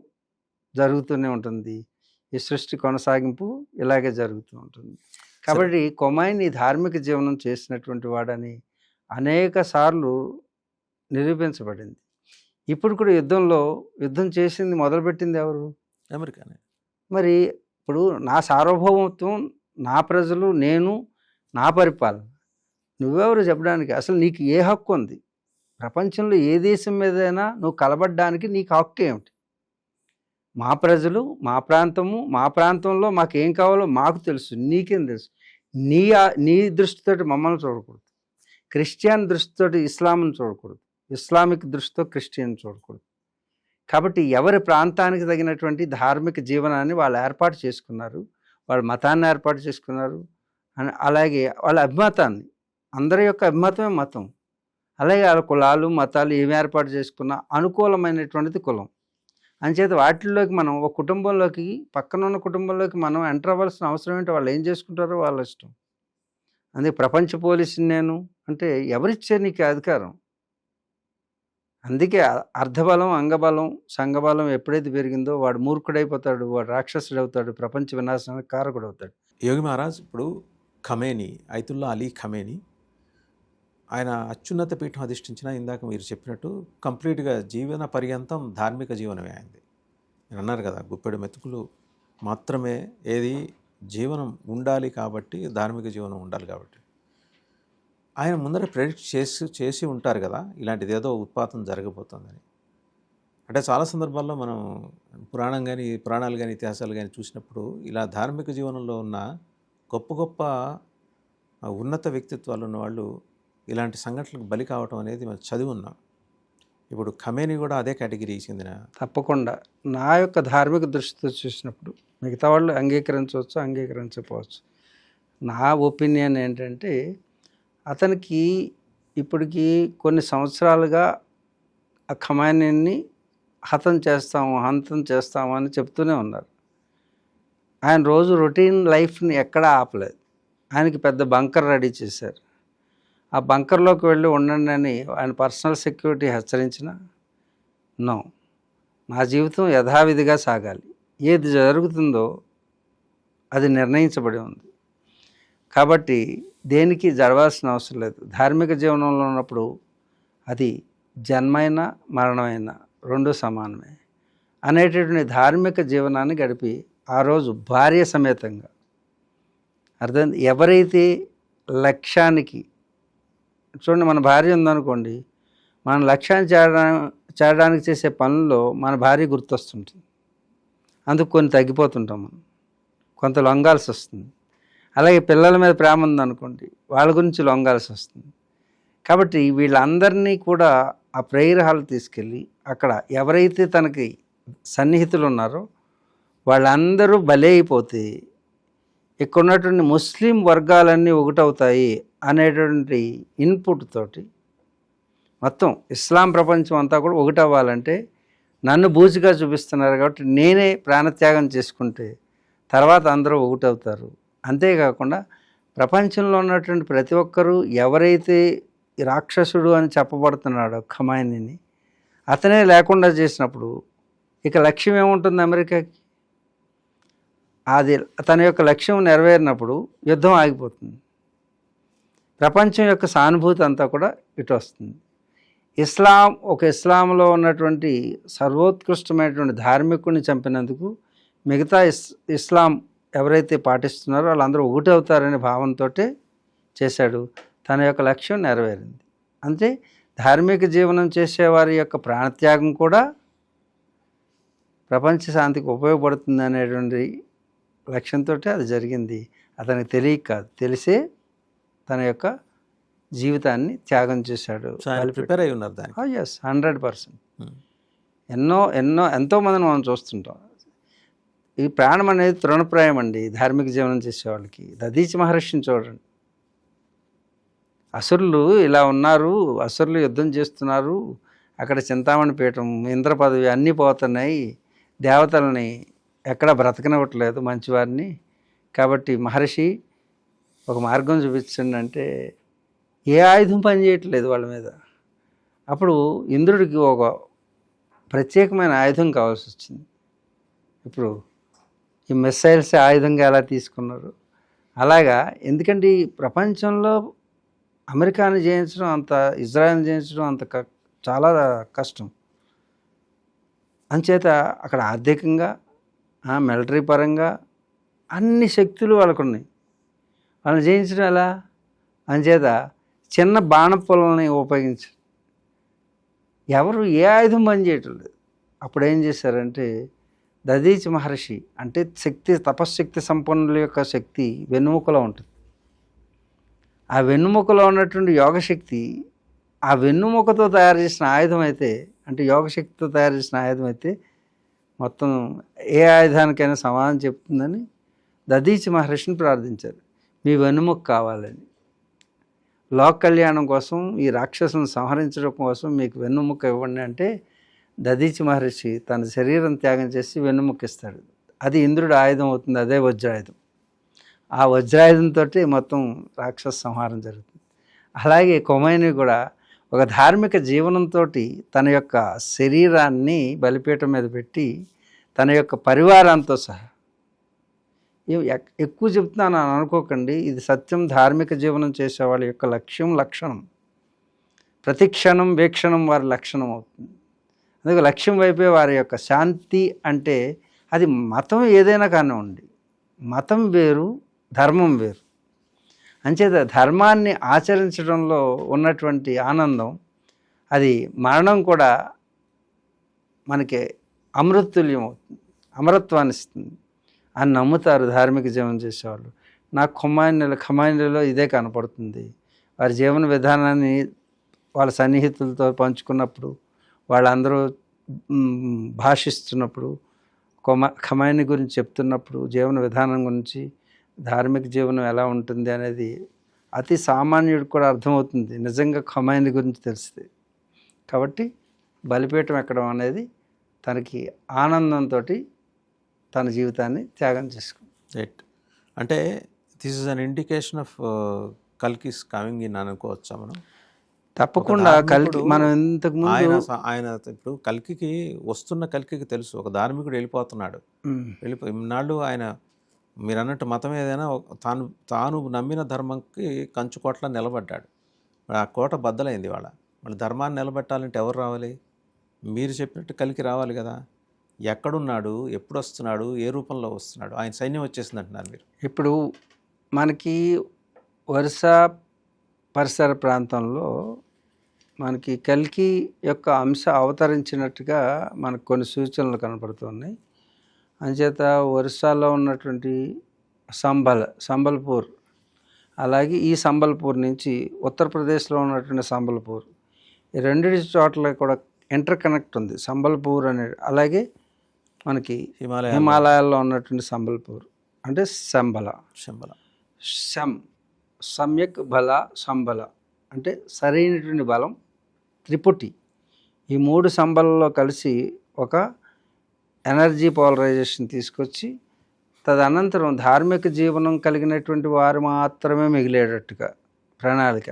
జరుగుతూనే ఉంటుంది. ఈ సృష్టి కొనసాగింపు ఇలాగే జరుగుతూ ఉంటుంది. కాబట్టి కొమైని ధార్మిక జీవనం చేసినటువంటి వాడని అనేక సార్లు నిరూపించబడింది. ఇప్పుడు కూడా యుద్ధం చేసింది, మొదలుపెట్టింది ఎవరు? అమెరికానే. మరి ఇప్పుడు నా సార్వభౌమత్వం, నా ప్రజలు, నేను, నా పరిపాలన, నువ్వెవరు చెప్పడానికి? అసలు నీకు ఏ హక్కు ఉంది? ప్రపంచంలో ఏ దేశం మీదైనా నువ్వు కలబడ్డానికి నీకు హక్కు ఏమిటి? మా ప్రజలు, మా ప్రాంతము, మా ప్రాంతంలో మాకు ఏం కావాలో మాకు తెలుసు, నీకేం తెలుసు? నీ దృష్టితోటి మమ్మల్ని చూడకూడదు, క్రిస్టియన్ దృష్టితోటి ఇస్లాంని చూడకూడదు, ఇస్లామిక్ దృష్టితో క్రిస్టియన్ చూడకూడదు. కాబట్టి ఎవరి ప్రాంతానికి తగినటువంటి ధార్మిక జీవనాన్ని వాళ్ళు ఏర్పాటు చేసుకున్నారు, వాళ్ళ మతాన్ని ఏర్పాటు చేసుకున్నారు. అలాగే వాళ్ళ అభిమతాన్ని, అందరి యొక్క అభిమతమే మతం. అలాగే వాళ్ళ కులాలు, మతాలు ఏమి ఏర్పాటు చేసుకున్నా అనుకూలమైనటువంటిది కులం. అంచేత వాటిల్లోకి మనం ఒక కుటుంబంలోకి, పక్కన ఉన్న కుటుంబంలోకి మనం ఎంటర్ అవ్వాల్సిన అవసరం ఏంటో, వాళ్ళు ఏం చేసుకుంటారో వాళ్ళ ఇష్టం. అందుకే ప్రపంచ పోలీసుని నేను అంటే ఎవరిచ్చారు నీకు అధికారం? అందుకే అర్ధబలం, అంగబలం, సంఘబలం ఎప్పుడైతే పెరిగిందో వాడు మూర్ఖుడైపోతాడు, వాడు రాక్షసుడు అవుతాడు, ప్రపంచ వినాశనానికి కారకుడు అవుతాడు. యోగి మహారాజ్, ఇప్పుడు ఖమేని, అయతుల్లా అలీ ఖమేని, ఆయన అత్యున్నత పీఠం అధిష్ఠించిన, ఇందాక మీరు చెప్పినట్టు కంప్లీట్గా జీవన పర్యంతం ధార్మిక జీవనమే అయింది. మీరు అన్నారు కదా, గుప్పెడు మెతుకులు మాత్రమే ఏది జీవనం ఉండాలి, కాబట్టి ధార్మిక జీవనం ఉండాలి. కాబట్టి ఆయన ముందర ప్రెడిక్ట్ చేసి ఉంటారు కదా, ఇలాంటిది ఏదో ఉత్పాతం జరగబోతుందని. అంటే చాలా సందర్భాల్లో మనం పురాణాలు కానీ ఇతిహాసాలు కానీ చూసినప్పుడు ఇలా ధార్మిక జీవనంలో ఉన్న గొప్ప గొప్ప ఉన్నత వ్యక్తిత్వాలు ఉన్నవాళ్ళు ఇలాంటి సంఘటనలకు బలి కావటం అనేది మనం చదివి ఉన్నాం. ఇప్పుడు ఖమేని కూడా అదే కేటగిరీకి చెందిన. తప్పకుండా నా యొక్క ధార్మిక దృష్టితో చూసినప్పుడు మిగతా వాళ్ళు అంగీకరించవచ్చు, అంగీకరించకపోవచ్చు. నా ఒపీనియన్ ఏంటంటే, అతనికి ఇప్పటికీ కొన్ని సంవత్సరాలుగా ఆ ఖమేనీని హతం చేస్తాము అని చెప్తూనే ఉన్నారు. ఆయన రోజు రొటీన్ లైఫ్ని ఎక్కడా ఆపలేదు. ఆయనకి పెద్ద బంకర్ రెడీ చేశారు. ఆ బంకర్లోకి వెళ్ళి ఉండండి అని ఆయన పర్సనల్ సెక్యూరిటీ హెచ్చరించిన, నో, నా జీవితం యథావిధిగా సాగాలి, ఏది జరుగుతుందో అది నిర్ణయించబడి ఉంది. కాబట్టి దేనికి జరవాల్సిన అవసరం లేదు. ధార్మిక జీవనంలో ఉన్నప్పుడు అది జన్మైనా మరణమైనా రెండు సమానమే అనేటటువంటి ధార్మిక జీవనాన్ని గడిపి ఆ రోజు భార్య సమేతంగా అర్థం ఎవరైతే లక్ష్యానికి చూడండి, మన భార్య ఉందనుకోండి, మన లక్ష్యాన్ని చేరడానికి చేసే పనుల్లో మన భార్య గుర్తొస్తుంటుంది. అందుకు కొన్ని తగ్గిపోతుంటాం, మనం కొంత లొంగాల్సి వస్తుంది. అలాగే పిల్లల మీద ప్రేమ ఉందనుకోండి, వాళ్ళ గురించి లొంగాల్సి వస్తుంది. కాబట్టి వీళ్ళందరినీ కూడా ఆ ప్రేయర్ హాల్ తీసుకెళ్ళి అక్కడ ఎవరైతే తనకి సన్నిహితులు ఉన్నారో వాళ్ళందరూ బలి అయిపోతే ఇక్కడ ఉన్నటువంటి ముస్లిం వర్గాలన్నీ ఒకటవుతాయి అనేటువంటి ఇన్పుట్ తోటి మొత్తం ఇస్లాం ప్రపంచం అంతా కూడా ఒకటవ్వాలంటే నన్ను బూచిగా చూపిస్తున్నారు కాబట్టి నేనే ప్రాణత్యాగం చేసుకుంటే తర్వాత అందరూ ఒకటవుతారు. అంతేకాకుండా ప్రపంచంలో ఉన్నటువంటి ప్రతి ఒక్కరూ ఎవరైతే రాక్షసుడు అని చెప్పబడుతున్నాడో ఖమైనీని, అతనే లేకుండా చేసినప్పుడు ఇక లక్ష్యం ఏముంటుంది అమెరికాకి? అది తన యొక్క లక్ష్యం నెరవేరినప్పుడు యుద్ధం ఆగిపోతుంది. ప్రపంచం యొక్క సానుభూతి అంతా కూడా ఇటు వస్తుంది. ఇస్లాంలో ఉన్నటువంటి సర్వోత్కృష్టమైనటువంటి ధార్మికుడిని చంపినందుకు మిగతా ఇస్లాం ఎవరైతే పాటిస్తున్నారో వాళ్ళందరూ ఒకటి అవుతారనే భావంతో చేశాడు. తన యొక్క లక్ష్యం నెరవేరింది. అంటే ధార్మిక జీవనం చేసేవారి యొక్క ప్రాణత్యాగం కూడా ప్రపంచ శాంతికి ఉపయోగపడుతుంది అనేటువంటి లక్ష్యంతో అది జరిగింది. అతనికి తెలియక కాదు, తెలిసే తన యొక్క జీవితాన్ని త్యాగం చేశాడు. ప్రిపేర్ అయి ఉన్నారు దానికి. ఎస్, 100%. ఎంతోమందిని మనం చూస్తుంటాం. ఈ ప్రాణం అనేది తృణప్రాయం అండి ధార్మిక జీవనం చేసేవాళ్ళకి. దధీచి మహర్షిని చూడండి, అసురులు ఇలా ఉన్నారు, అసురులు యుద్ధం చేస్తున్నారు, అక్కడ చింతామణి పీఠం, ఇంద్ర పదవి అన్నీ పోతున్నాయి, దేవతలని ఎక్కడ బ్రతకనివ్వట్లేదు మంచివారిని. కాబట్టి మహర్షి ఒక మార్గం చూపించండి అంటే ఏ ఆయుధం పనిచేయట్లేదు వాళ్ళ మీద. అప్పుడు ఇంద్రుడికి ఒక ప్రత్యేకమైన ఆయుధం కావాల్సి వచ్చింది. ఇప్పుడు ఈ మిసైల్స్ ఆయుధంగా ఎలా తీసుకున్నారు అలాగా. ఎందుకంటే ఈ ప్రపంచంలో అమెరికాని జయించడం అంత, ఇజ్రాయెల్ని జయించడం అంత చాలా కష్టం. అంచేత అక్కడ ఆర్థికంగా మిలిటరీ పరంగా అన్ని శక్తులు వాళ్ళకు ఉన్నాయి. వాళ్ళని జయించడం ఎలా? అంచేత చిన్న బాణపులని ఉపయోగించారు. ఎవరు ఏ ఆయుధం పని చేయటం లేదు. అప్పుడు ఏం చేశారంటే దధీచి మహర్షి అంటే శక్తి, తపశ్శక్తి సంపన్నుల యొక్క శక్తి వెన్నుముకలో ఉంటుంది. ఆ వెన్నుముకలో ఉన్నటువంటి యోగశక్తి ఆ వెన్నుముకతో తయారు చేసిన ఆయుధం అయితే, అంటే యోగశక్తితో తయారు చేసిన ఆయుధం అయితే మొత్తం ఏ ఆయుధానికైనా సమాధానం చెప్తుందని దధీచి మహర్షిని ప్రార్థించారు. మీ వెన్నుముక కావాలని, లోక కళ్యాణం కోసం, ఈ రాక్షసులను సంహరించడం కోసం మీకు వెన్నుముక ఇవ్వండి అంటే దధీచి మహర్షి తన శరీరం త్యాగం చేసి వెన్నుముక ఇస్తాడు. అది ఇంద్రుడి ఆయుధం అవుతుంది, అదే వజ్రాయుధం. ఆ వజ్రాయుధంతో మొత్తం రాక్షస సంహారం జరుగుతుంది. అలాగే ఖొమైనీ కూడా ఒక ధార్మిక జీవనంతో తన యొక్క శరీరాన్ని బలిపీఠం మీద పెట్టి తన యొక్క పరివారంతో సహా, ఎక్కువ చెప్తున్నాను అని అనుకోకండి, ఇది సత్యం. ధార్మిక జీవనం చేసే వాళ్ళ యొక్క లక్షణం ప్రతి క్షణం వీక్షణం వారి లక్షణం అవుతుంది. అందుకే లక్ష్యం వైపే వారి యొక్క శాంతి. అంటే అది మతం ఏదైనా కానివ్వండి, మతం వేరు, ధర్మం వేరు. అంచేత ధర్మాన్ని ఆచరించడంలో ఉన్నటువంటి ఆనందం, అది మరణం కూడా మనకి అమృతుల్యం అవుతుంది, అమరత్వాన్ని ఇస్తుంది అని నమ్ముతారు ధార్మిక జీవనం చేసేవాళ్ళు. నాకు ఖమైనీలో ఇదే కనపడుతుంది. వారి జీవన విధానాన్ని వాళ్ళ సన్నిహితులతో పంచుకున్నప్పుడు, వాళ్ళందరూ భాషిస్తున్నప్పుడు, ఖమైనీ గురించి చెప్తున్నప్పుడు, జీవన విధానం గురించి, ధార్మిక జీవనం ఎలా ఉంటుంది అనేది అతి సామాన్యుడికి కూడా అర్థమవుతుంది నిజంగా ఖమైనీ గురించి తెలిస్తే. కాబట్టి బలిపీఠం ఎక్కడం అనేది తనకి ఆనందంతో తన జీవితాన్ని త్యాగం చేసుకుంది. రైట్. అంటే this is an indication of Kalki's coming in అనుకోవచ్చా మనం? తప్పకుండా. కల్కి మనం ఇంతకుముందు ఆయన ఇప్పుడు కల్కికి వస్తున్న కల్కికి తెలుసు ఒక ధార్మికుడు వెళ్ళిపోతున్నాడు, ఇన్నాళ్ళు ఆయన మీరు అన్నట్టు మతం ఏదైనా తాను నమ్మిన ధర్మంకి కంచుకోట్ల నిలబడ్డాడు. ఆ కోట బద్దలైంది వాళ్ళ. మళ్ళీ ధర్మాన్ని నిలబెట్టాలంటే ఎవరు రావాలి? మీరు చెప్పినట్టు కలికి రావాలి కదా. ఎక్కడున్నాడు, ఎప్పుడు వస్తున్నాడు, ఏ రూపంలో వస్తున్నాడు? ఆయన సైన్యం వచ్చేసింది అంటున్నారు మీరు. ఇప్పుడు మనకి వరుస పరిసర ప్రాంతంలో మనకి కల్కి యొక్క అంశ అవతరించినట్టుగా మనకు కొన్ని సూచనలు కనపడుతున్నాయి. అంచేత ఒరిస్సాలో ఉన్నటువంటి సంబల్పూర్, అలాగే ఈ సంబల్పూర్ నుంచి ఉత్తరప్రదేశ్లో ఉన్నటువంటి సంబల్పూర్, ఈ రెండింటి చోట్ల కూడా ఇంటర్ కనెక్ట్ ఉంది సంబల్పూర్ అనేది. అలాగే మనకి హిమాలయాల్లో ఉన్నటువంటి సంబల్పూర్ అంటే శంబల, సమ్యక్ బల సంబల అంటే సరైనటువంటి బలం, త్రిపుటి. ఈ 3 సంబలలో కలిసి ఒక ఎనర్జీ పోలరైజేషన్ తీసుకొచ్చి తదనంతరం ధార్మిక జీవనం కలిగినటువంటి వారు మాత్రమే మిగిలేటట్టుగా ప్రణాళిక.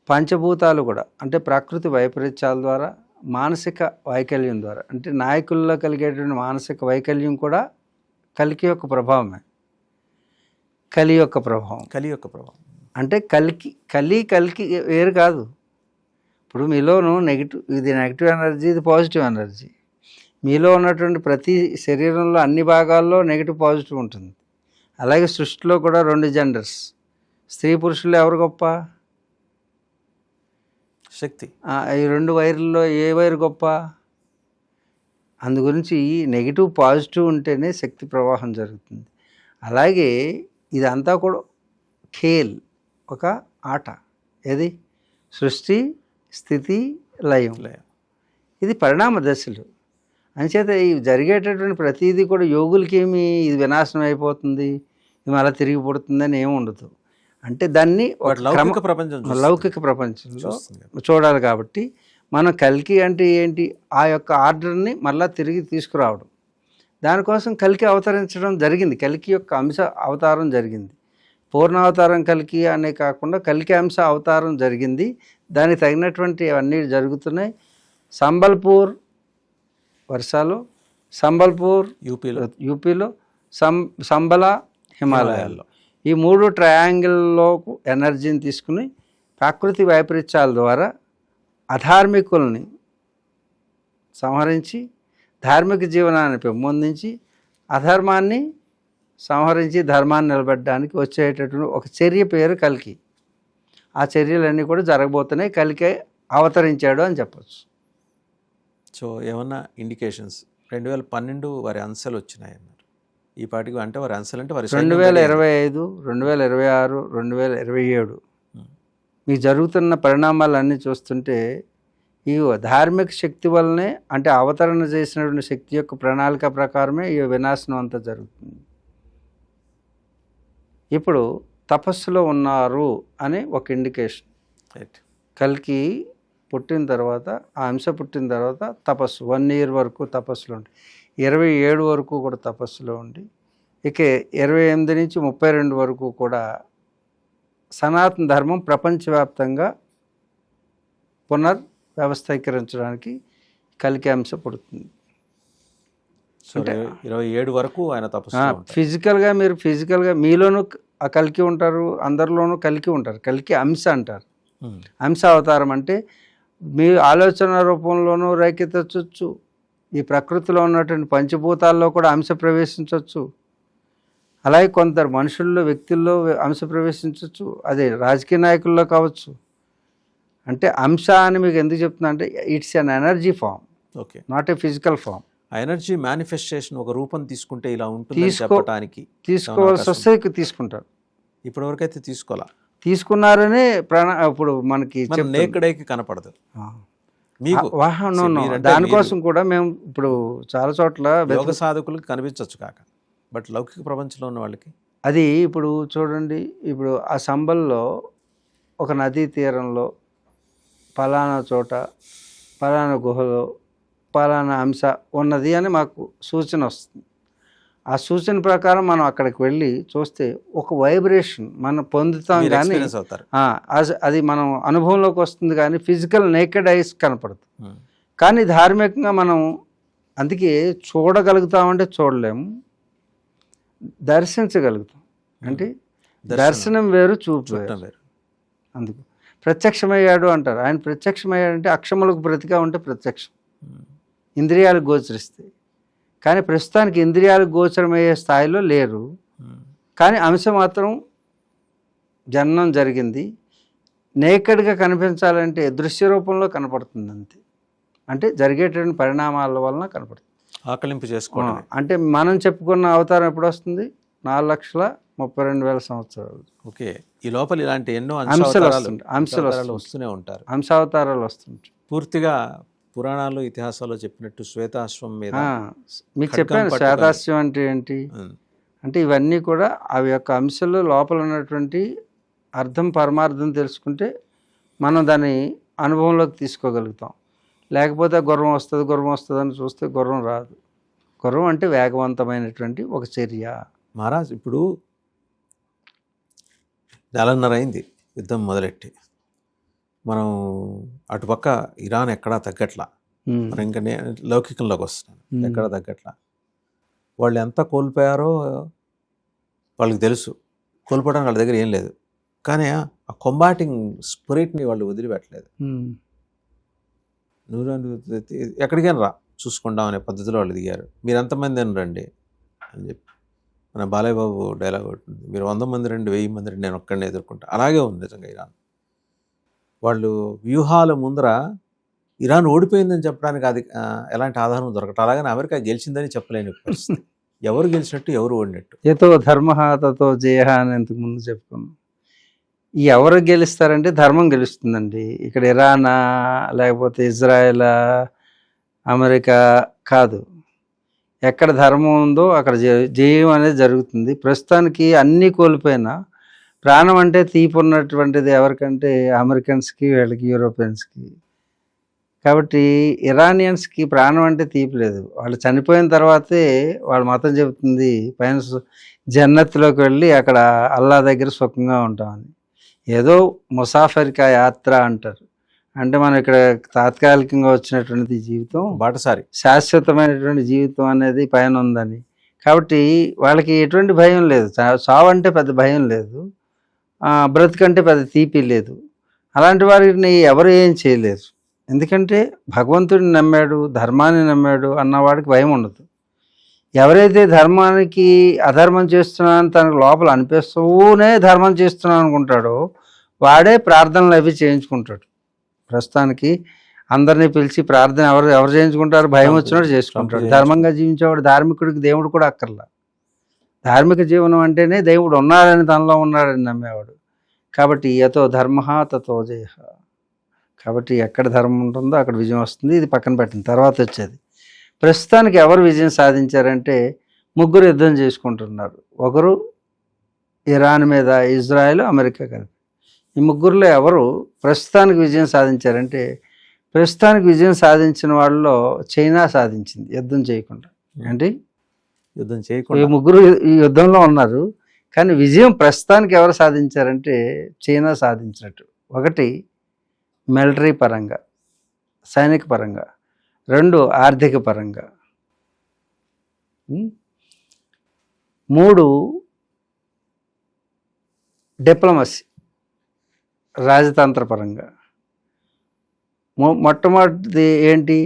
పంచభూతాలు కూడా అంటే ప్రకృతి వైపరీత్యాల ద్వారా, మానసిక వైకల్యం ద్వారా, అంటే నాయకుల్లో కలిగేటువంటి మానసిక వైకల్యం కూడా కలికి యొక్క ప్రభావమే. కలి యొక్క ప్రభావం అంటే కలికి వేరు కాదు. ఇప్పుడు మీలోను ఇది నెగిటివ్ ఎనర్జీ, ఇది పాజిటివ్ ఎనర్జీ. మీలో ఉన్నటువంటి ప్రతి శరీరంలో అన్ని భాగాల్లో నెగిటివ్ పాజిటివ్ ఉంటుంది. అలాగే సృష్టిలో కూడా 2 జెండర్స్, స్త్రీ పురుషులు ఎవరు గొప్ప? శక్తి. ఈ 2 వైర్లలో ఏ వైర్ గొప్ప? అందు గురించి నెగిటివ్ పాజిటివ్ ఉంటేనే శక్తి ప్రవాహం జరుగుతుంది. అలాగే ఇదంతా కూడా ఖేల్, ఒక ఆట. ఏది? సృష్టి, స్థితి, లయం. ఇది పరిణామ దశలు. అంచేత ఈ జరిగేటటువంటి ప్రతిదీ కూడా యోగులకి ఏమి ఇది వినాశనం అయిపోతుంది, ఇది అలా తిరిగి పుడుతుందని ఏమి ఉండదు. అంటే దాన్ని లౌకిక ప్రపంచంలో చూడాలి. కాబట్టి మనం కల్కి అంటే ఏంటి? ఆ యొక్క ఆర్డర్ని మళ్ళీ తిరిగి తీసుకురావడం. దానికోసం కల్కి అవతరించడం జరిగింది. కల్కి యొక్క అంశ అవతారం జరిగింది. పూర్ణావతారం కల్కి అనే కాకుండా కల్కి అంశ అవతారం జరిగింది. దానికి తగినటువంటి అవన్నీ జరుగుతున్నాయి. సంబల్పూర్ వర్షాలు, సంబల్పూర్ యూపీలో, సంబల హిమాలయాల్లో, ఈ 3 ట్రయాంగిల్లో ఎనర్జీని తీసుకుని ప్రకృతి వైపరీత్యాల ద్వారా అధార్మికుల్ని సంహరించి ధార్మిక జీవనాన్ని పెంపొందించి అధర్మాన్ని సంహరించి ధర్మాన్ని నిలబెట్టడానికి వచ్చేటటువంటి ఒక చర్య పేరు కల్కి. ఆ చర్యలన్నీ కూడా జరగబోతున్నాయి. కల్కి అవతరించాడు అని చెప్పచ్చు. సో ఏమన్నా ఇండికేషన్స్ 2012 వారి అంశాలు వచ్చినాయి అన్నారు. ఈ పాటికి అంటే వారి అంశాలు అంటే వారి 2025, 2026, 2027 మీకు జరుగుతున్న పరిణామాలన్నీ చూస్తుంటే ఈ ధార్మిక శక్తి వల్లనే, అంటే అవతరణ చేసినటువంటి శక్తి యొక్క ప్రణాళిక ప్రకారమే ఈ వినాశనం అంతా జరుగుతుంది. ఇప్పుడు తపస్సులో ఉన్నారు అని ఒక ఇండికేషన్. కల్కి పుట్టిన తర్వాత, ఆ అంశ పుట్టిన తర్వాత తపస్సు 1 year వరకు తపస్సులో ఉండి 27 వరకు కూడా తపస్సులో ఉండి, ఇక 28 నుంచి 32 వరకు కూడా సనాతన ధర్మం ప్రపంచవ్యాప్తంగా పునర్వ్యవస్థీకరించడానికి కల్కి అంశ పుడుతుంది. అంటే 27 వరకు ఆయన తపస్సు. ఫిజికల్గా మీలోనూ ఆ కల్కి ఉంటారు, అందరిలోనూ కల్కి ఉంటారు. కల్కి అంశ అంటారు. అంశ అవతారం అంటే మీ ఆలోచన రూపంలోనూ రేకెత్తచ్చు. ఈ ప్రకృతిలో ఉన్నటువంటి పంచభూతాల్లో కూడా అంశ ప్రవేశించవచ్చు. అలాగే కొందరు మనుషుల్లో, వ్యక్తుల్లో అంశ ప్రవేశించవచ్చు. అదే రాజకీయ నాయకుల్లో కావచ్చు. అంటే అంశ అని మీకు ఎందుకు చెప్తున్నా అంటే it's an energy form, not a physical form. Energy manifestation ఒక రూపం తీసుకుంటే ఇలా ఉంటుంది చెప్పడానికి తీసుకోవాల్సి వస్తే తీసుకుంటారు. ఇప్పటివరకైతే తీసుకున్నారనే ఇప్పుడు మనకి నేకడైకి కనపడదు. దానికోసం కూడా మేము ఇప్పుడు చాలా చోట్ల యోగ సాధకులకి కనిపించవచ్చు కాక, బట్ లౌకిక ప్రపంచంలో ఉన్న వాళ్ళకి అది ఇప్పుడు చూడండి. ఇప్పుడు ఆ సంబల్లో ఒక నదీ తీరంలో పలానా చోట పలానా గుహలో పలానా అంశ ఉన్నది అని మాకు సూచన వస్తుంది. ఆ సూచన ప్రకారం మనం అక్కడికి వెళ్ళి చూస్తే ఒక వైబ్రేషన్ మనం పొందుతాం, కానీ అది మనం అనుభవంలోకి వస్తుంది, కానీ ఫిజికల్ నేకెడ్ ఐస్ కనపడదు. కానీ ధార్మికంగా మనం అందుకే చూడగలుగుతామంటే చూడలేము, దర్శించగలుగుతాం. అంటే దర్శనం వేరు, చూపు చూడటం వేరు. వేరు. అందుకు ప్రత్యక్షమయ్యాడు అంటారు. ఆయన ప్రత్యక్షమయ్యాడంటే అక్షములకు ప్రతిగా ఉంటే ప్రత్యక్షం, ఇంద్రియాలకు గోచరిస్తాయి. కానీ ప్రస్తుతానికి ఇంద్రియాలకు గోచరమయ్యే స్థాయిలో లేరు. కానీ అంశం మాత్రం జననం జరిగింది. నేకెడ్గా కనిపించాలంటే దృశ్య రూపంలో కనపడుతుంది అంతే. అంటే జరిగేటువంటి పరిణామాల వలన కనపడుతుంది. ఆకలింపు చేసుకోవడం. అంటే మనం చెప్పుకున్న అవతారం ఎప్పుడు వస్తుంది? 4,32,000 సంవత్సరాలు. ఓకే. ఈ లోపల ఇలాంటి ఎన్నో అంశాలు వస్తూనే ఉంటారు. అంశావతారాలు వస్తుంటాయి. పూర్తిగా పురాణాలు ఇతిహాసాలు చెప్పినట్టు శ్వేతాశ్వం మీద మీకు చెప్పాను శ్వేతాశ్వం అంటే ఏంటి అంటే ఇవన్నీ కూడా అవి యొక్క అంశాలు లోపల ఉన్నటువంటి అర్థం పరమార్థం తెలుసుకుంటే మనం దాన్ని అనుభవంలోకి తీసుకోగలుగుతాం. లేకపోతే గుర్రం వస్తుంది అని చూస్తే గుర్రం రాదు. గుర్రం అంటే వేగవంతమైనటువంటి ఒక చర్య. మహారాజ్ ఇప్పుడు 4:30 అయింది యుద్ధం మొదలెట్టి. మనం అటుపక్క ఇరాన్ ఎక్కడా తగ్గట్లా. మరి ఇంకా లౌకికంలోకి వస్తున్నాను, ఎక్కడా తగ్గట్లా. వాళ్ళు ఎంత కోల్పోయారో వాళ్ళకి తెలుసు. కోల్పోవడానికి వాళ్ళ దగ్గర ఏం లేదు. కానీ ఆ కొంబాటింగ్ స్పిరిట్ని వాళ్ళు వదిలిపెట్టలేదు. నువ్వు ఎక్కడికైనా రా చూసుకుంటాం అనే పద్ధతిలో వాళ్ళు దిగారు. మీరు ఎంతమంది అని రండి అని చెప్పి మన బాలయ్య బాబు డైలాగ్ ఉంటుంది, మీరు 100 మంది రండి, 1000 మంది రండి, నేను ఒక్కడిని ఎదుర్కొంటా. అలాగే ఉంది నిజంగా ఇరాన్. వాళ్ళు వ్యూహాల ముందర ఇరాన్ ఓడిపోయిందని చెప్పడానికి అది ఎలాంటి ఆధారం దొరకటం. అలాగని అమెరికా గెలిచిందని చెప్పలేని పరిస్థితి. ఎవరు గెలిచినట్టు ఎవరు ఓడినట్టు. ఏతో ధర్మ తతో జయ అని ఇంతకు ముందు చెప్పుకున్నాం. ఎవరు గెలుస్తారంటే ధర్మం గెలుస్తుందండి. ఇక్కడ ఇరానా లేకపోతే ఇజ్రాయెలా అమెరికా కాదు. ఎక్కడ ధర్మం ఉందో అక్కడ జయం అనేది జరుగుతుంది. ప్రస్తుతానికి అన్నీ కోల్పోయినా ప్రాణం అంటే తీపి ఉన్నటువంటిది ఎవరికంటే అమెరికన్స్కి, వీళ్ళకి, యూరోపియన్స్కి. కాబట్టి ఇరానియన్స్కి ప్రాణం అంటే తీపి లేదు. వాళ్ళు చనిపోయిన తర్వాతే వాళ్ళ మతం చెబుతుంది పైన జన్నత్తులోకి వెళ్ళి అక్కడ అల్లా దగ్గర సుఖంగా ఉంటామని. ఏదో ముసాఫరికా యాత్ర అంటారు. అంటే మనం ఇక్కడ తాత్కాలికంగా వచ్చినటువంటి జీవితం బాటసారి, శాశ్వతమైనటువంటి జీవితం అనేది పైన ఉందని. కాబట్టి వాళ్ళకి ఎటువంటి భయం లేదు. చావు అంటే పెద్ద భయం లేదు, బ్రతుకంటే పెద్ద తీపి లేదు. అలాంటి వారిని ఎవరు ఏం చేయలేరు. ఎందుకంటే భగవంతుడిని నమ్మాడు, ధర్మాన్ని నమ్మాడు అన్నవాడికి భయం ఉండదు. ఎవరైతే ధర్మానికి అధర్మం చేస్తున్నానని తనకు లోపల అనిపిస్తూనే ధర్మం చేస్తున్నాను అనుకుంటాడో వాడే ప్రార్థనలు అవి చేయించుకుంటాడు. ప్రస్తుతానికి అందరినీ పిలిచి ప్రార్థన ఎవరు చేయించుకుంటారు? భయం వచ్చినట్టు చేసుకుంటాడు. ధర్మంగా జీవించేవాడు ధార్మికుడికి దేవుడు కూడా అక్కర్లా. ధార్మిక జీవనం అంటేనే దేవుడు ఉన్నాడని, తనలో ఉన్నాడని నమ్మేవాడు. కాబట్టి యతో ధర్మ తతో జయ. కాబట్టి ఎక్కడ ధర్మం ఉంటుందో అక్కడ విజయం వస్తుంది. ఇది పక్కన పెట్టిన తర్వాత వచ్చేది. ప్రస్తుతానికి ఎవరు విజయం సాధించారంటే ముగ్గురు యుద్ధం చేసుకుంటున్నారు. ఒకరు ఇరాన్ మీద, ఇజ్రాయెల్, అమెరికా కలిపి. ఈ ముగ్గురులో ఎవరు ప్రస్తుతానికి విజయం సాధించారంటే ప్రస్తుతానికి విజయం సాధించిన వాళ్ళలో చైనా సాధించింది యుద్ధం చేయకుండా. ఏంటి యుద్ధం చేయకుండా? ఈ ముగ్గురు ఈ యుద్ధంలో ఉన్నారు. కానీ విజయం ప్రస్తుతానికి ఎవరు సాధించారంటే చైనా సాధించినట్టు. ఒకటి మిలిటరీ పరంగా, సైనిక పరంగా. 2 ఆర్థిక పరంగా. 3 డిప్లొమసీ, రాజతంత్ర పరంగా. మొట్టమొదటిది ఏంటి?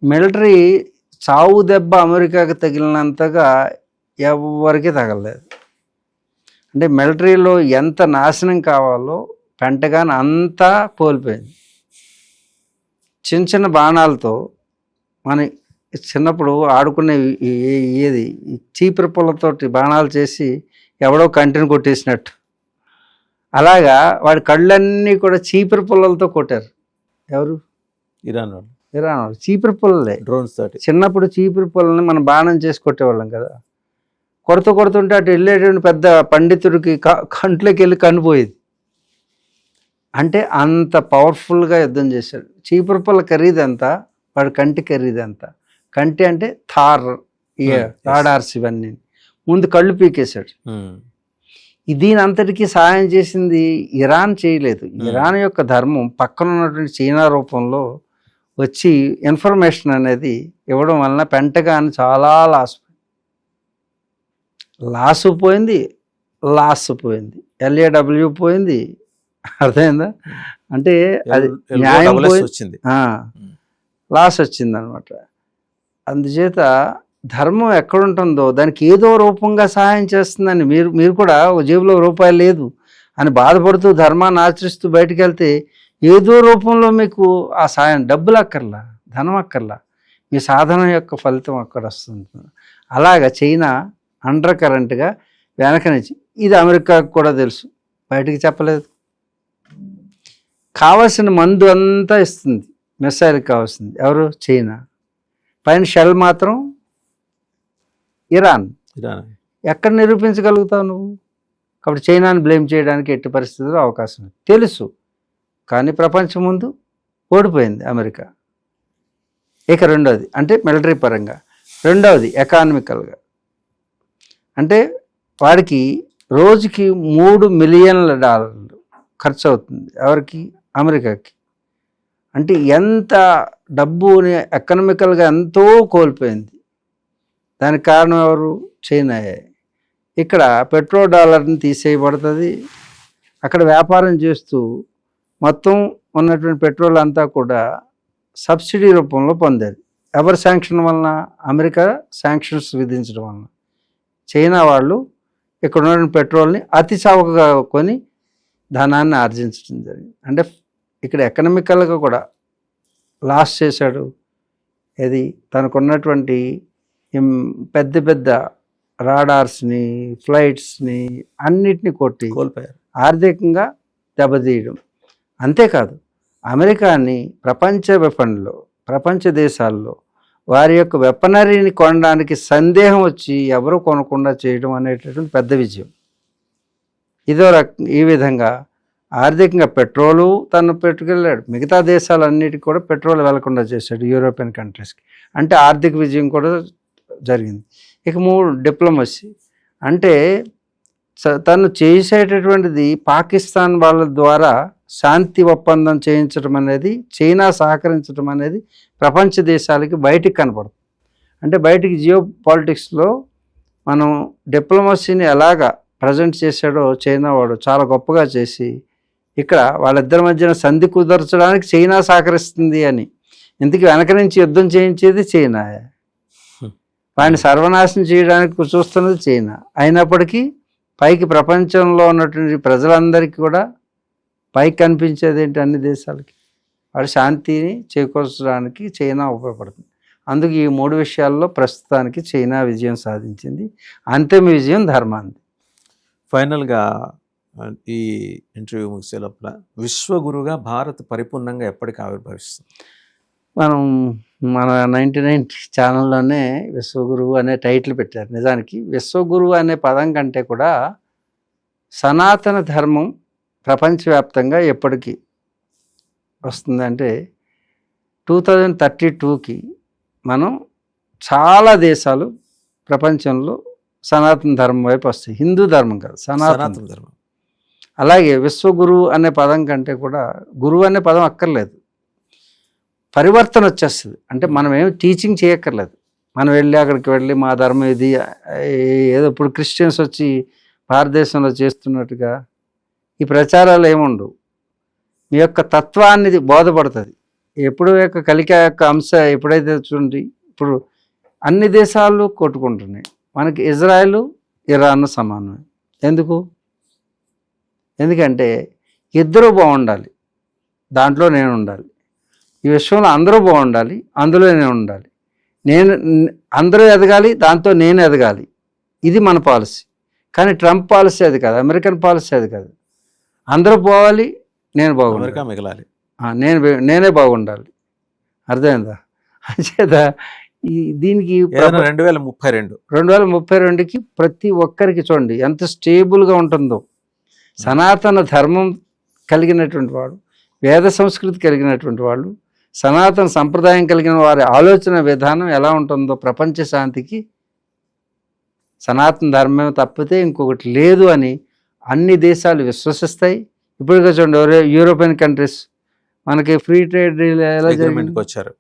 మిలిటరీ చావు దెబ్బ అమెరికాకి తగిలినంతగా ఎవరికి తగలలేదు. అంటే మిలిటరీలో ఎంత నాశనం కావాలో పెంటగాన్ అంతా కోల్పోయింది. చిన్న చిన్న బాణాలతో మన చిన్నప్పుడు ఆడుకునే ఏది చీపురు పుల్లతోటి బాణాలు చేసి ఎవడో కంటిని కొట్టేసినట్టు అలాగా వాడి కళ్ళన్నీ కూడా చీపురు పుల్లలతో కొట్టారు. ఎవరు? ఇరాన్ వాళ్ళు. చీపురు పుల్లలే, డ్రోన్స్ తోటి. చిన్నప్పుడు చీపురు పుల్లని మనం బాణం చేసి కొట్టేవాళ్ళం కదా. కొడుతుంటే అటు వెళ్ళేటువంటి పెద్ద పండితుడికి కంట్లోకి వెళ్ళి కనిపోయేది. అంటే అంత పవర్ఫుల్గా యుద్ధం చేశాడు. చీపురు పుల్ల ఖరీదు ఎంత, వాడి కంటి ఖరీదు ఎంత. కంటి అంటే రాడార్స్ ఇవన్నీ. ముందు కళ్ళు పీకేశాడు. దీని అంతటికీ సహాయం చేసింది ఇరాన్ చేయలేదు. ఇరాన్ యొక్క ధర్మం పక్కన ఉన్నటువంటి చైనా రూపంలో వచ్చి ఇన్ఫర్మేషన్ అనేది ఇవ్వడం వలన పెంటగాన్ చాలా లాస్. లాస్ పోయింది, LAW పోయింది. అర్థమైందా? అంటే అది న్యాయం పోయింది, వచ్చింది, లాస్ వచ్చింది అనమాట. అందుచేత ధర్మం ఎక్కడుంటుందో దానికి ఏదో రూపంగా సహాయం చేస్తుందని మీరు కూడా జేబులో రూపాయలు లేదు అని బాధపడుతూ ధర్మాన్ని ఆచరిస్తూ బయటికి వెళ్తే ఏదో రూపంలో మీకు ఆ సాయం, డబ్బులు అక్కర్లా, ధనం అక్కర్లా, మీ సాధన యొక్క ఫలితం అక్కడ వస్తుంది. అలాగా చైనా అండర్ కరెంట్గా వెనక నుంచి, ఇది అమెరికాకు కూడా తెలుసు, బయటికి చెప్పలేదు. కావలసిన మందు అంతా ఇస్తుంది, మిసైల్కి కావాల్సింది ఎవరు? చైనా. పైన షెల్ మాత్రం ఇరాన్. ఎక్కడ నిరూపించగలుగుతావు నువ్వు? కాబట్టి చైనాని బ్లేమ్ చేయడానికి ఎట్టి పరిస్థితుల్లో అవకాశం తెలుసు, కానీ ప్రపంచం ముందు ఓడిపోయింది అమెరికా. ఇక రెండవది అంటే మిలిటరీ పరంగా, రెండవది ఎకానమికల్గా. అంటే వాడికి రోజుకి $3 మిలియన్ల ఖర్చు అవుతుంది. ఎవరికి? అమెరికాకి. అంటే ఎంత డబ్బుని ఎకనామికల్గా ఎంతో కోల్పోయింది. దానికి కారణం ఎవరు? చైనాయే. ఇక్కడ $1 తీసేయబడుతుంది. అక్కడ వ్యాపారం చేస్తూ మొత్తం ఉన్నటువంటి పెట్రోల్ అంతా కూడా సబ్సిడీ రూపంలో పొందేది. ఎవరి శాంక్షన్ వలన? అమెరికా శాంక్షన్స్ విధించడం వలన. చైనా వాళ్ళు ఇక్కడ ఉన్న పెట్రోల్ని అతి చౌకగా కొని ధనాన్ని ఆర్జించడం జరిగింది. అంటే ఇక్కడ ఎకనామికల్గా కూడా లాస్ చేశాడు. ఇది తనకున్నటువంటి పెద్ద పెద్ద రాడార్స్ని, ఫ్లైట్స్ని అన్నిటినీ కొట్టి కోల్పోయారు, ఆర్థికంగా దెబ్బతీయడం. అంతేకాదు అమెరికాని ప్రపంచ దేశాల్లో వారి యొక్క వెపనరీని కొనడానికి సందేహం వచ్చి ఎవరు కొనకుండా చేయడం అనేటటువంటి పెద్ద విజయం. ఈ విధంగా ఆర్థికంగా పెట్రోలు తను పెట్టుకెళ్ళాడు, మిగతా దేశాలన్నిటికీ కూడా పెట్రోల్ వెళ్లకుండా చేశాడు, యూరోపియన్ కంట్రీస్కి. అంటే ఆర్థిక విజయం కూడా జరిగింది. ఇక 3 డిప్లొమసీ. అంటే తను చేసేటటువంటిది పాకిస్తాన్ వాళ్ళ ద్వారా శాంతి ఒప్పందం చేయించడం అనేది, చైనా సహకరించడం అనేది ప్రపంచ దేశాలకి బయటికి కనపడుతుంది. అంటే బయటికి జియో పాలిటిక్స్లో మనం డిప్లొమసీని ఎలాగా ప్రజెంట్ చేశాడో చైనా వాడు చాలా గొప్పగా చేసి, ఇక్కడ వాళ్ళిద్దరి మధ్యన సంధి కుదర్చడానికి చైనా సహకరిస్తుంది అని. ఇందుకు వెనక నుంచి యుద్ధం చేయించేది చైనా, వాడిని సర్వనాశనం చేయడానికి చూస్తున్నది చైనా. అయినప్పటికీ పైకి ప్రపంచంలో ఉన్నటువంటి ప్రజలందరికీ కూడా పైకి కనిపించేది ఏంటి? అన్ని దేశాలకి వాడి శాంతిని చేకూర్చడానికి చైనా ఉపయోగపడుతుంది. అందుకు ఈ 3 విషయాల్లో ప్రస్తుతానికి చైనా విజయం సాధించింది. అంతిమ విజయం ధర్మాంది. ఫైనల్గా ఈ ఇంటర్వ్యూ ముగిసే లోపల విశ్వగురుగా భారత్ పరిపూర్ణంగా ఎప్పటికి ఆవిర్భవిస్తుంది? మన 99 ఛానల్లోనే విశ్వగురువు అనే టైటిల్ పెట్టారు. నిజానికి విశ్వగురువు అనే పదం కంటే కూడా సనాతన ధర్మం ప్రపంచవ్యాప్తంగా ఎప్పటికీ వస్తుందంటే 2032కి మనం చాలా దేశాలు ప్రపంచంలో సనాతన ధర్మం వైపు వస్తాయి. హిందూ ధర్మం కాదు, సనాతన ధర్మం. అలాగే విశ్వగురువు అనే పదం కంటే కూడా గురువు అనే పదం అక్కర్లేదు, పరివర్తన వచ్చేస్తుంది. అంటే మనం ఏమి టీచింగ్ చేయక్కర్లేదు, మనం అక్కడికి వెళ్ళి మా ధర్మం ఇది ఏదో ఇప్పుడు క్రిస్టియన్స్ వచ్చి భారతదేశంలో చేస్తున్నట్టుగా ఈ ప్రచారాలు ఏముండవు. మీ యొక్క తత్వాన్ని బోధపడుతుంది. ఎప్పుడు యొక్క కలిక యొక్క అంశ ఎప్పుడైతే చూడండి, ఇప్పుడు అన్ని దేశాలు కొట్టుకుంటున్నాయి. మనకి ఇజ్రాయెల్, ఇరాన్ సమానమే. ఎందుకంటే ఇద్దరూ బాగుండాలి, దాంట్లో నేను ఉండాలి. ఈ విశ్వంలో అందరూ బాగుండాలి, అందులో నేను ఉండాలి. అందరూ ఎదగాలి, దాంతో నేను ఎదగాలి. ఇది మన పాలసీ. కానీ ట్రంప్ పాలసీ అది కాదు, అమెరికన్ పాలసీ అది కాదు. అందరూ పోవాలి, నేను బాగుండాలి, మిగలాలి, నేనే బాగుండాలి. అర్థమైందా? అంచేత దీనికి 2032కి ప్రతి ఒక్కరికి చూడండి ఎంత స్టేబుల్గా ఉంటుందో. సనాతన ధర్మం కలిగినటువంటి వాడు, వేద సంస్కృతి కలిగినటువంటి వాళ్ళు, సనాతన సంప్రదాయం కలిగిన వారి ఆలోచన విధానం ఎలా ఉంటుందో ప్రపంచ శాంతికి సనాతన ధర్మం తప్పితే ఇంకొకటి లేదు అని అన్ని దేశాలు విశ్వసిస్తాయి. ఇప్పుడుగా చూడండి, యూరోపియన్ కంట్రీస్ మనకి ఫ్రీ ట్రేడ్ ఎలా జరిగింది వచ్చారు.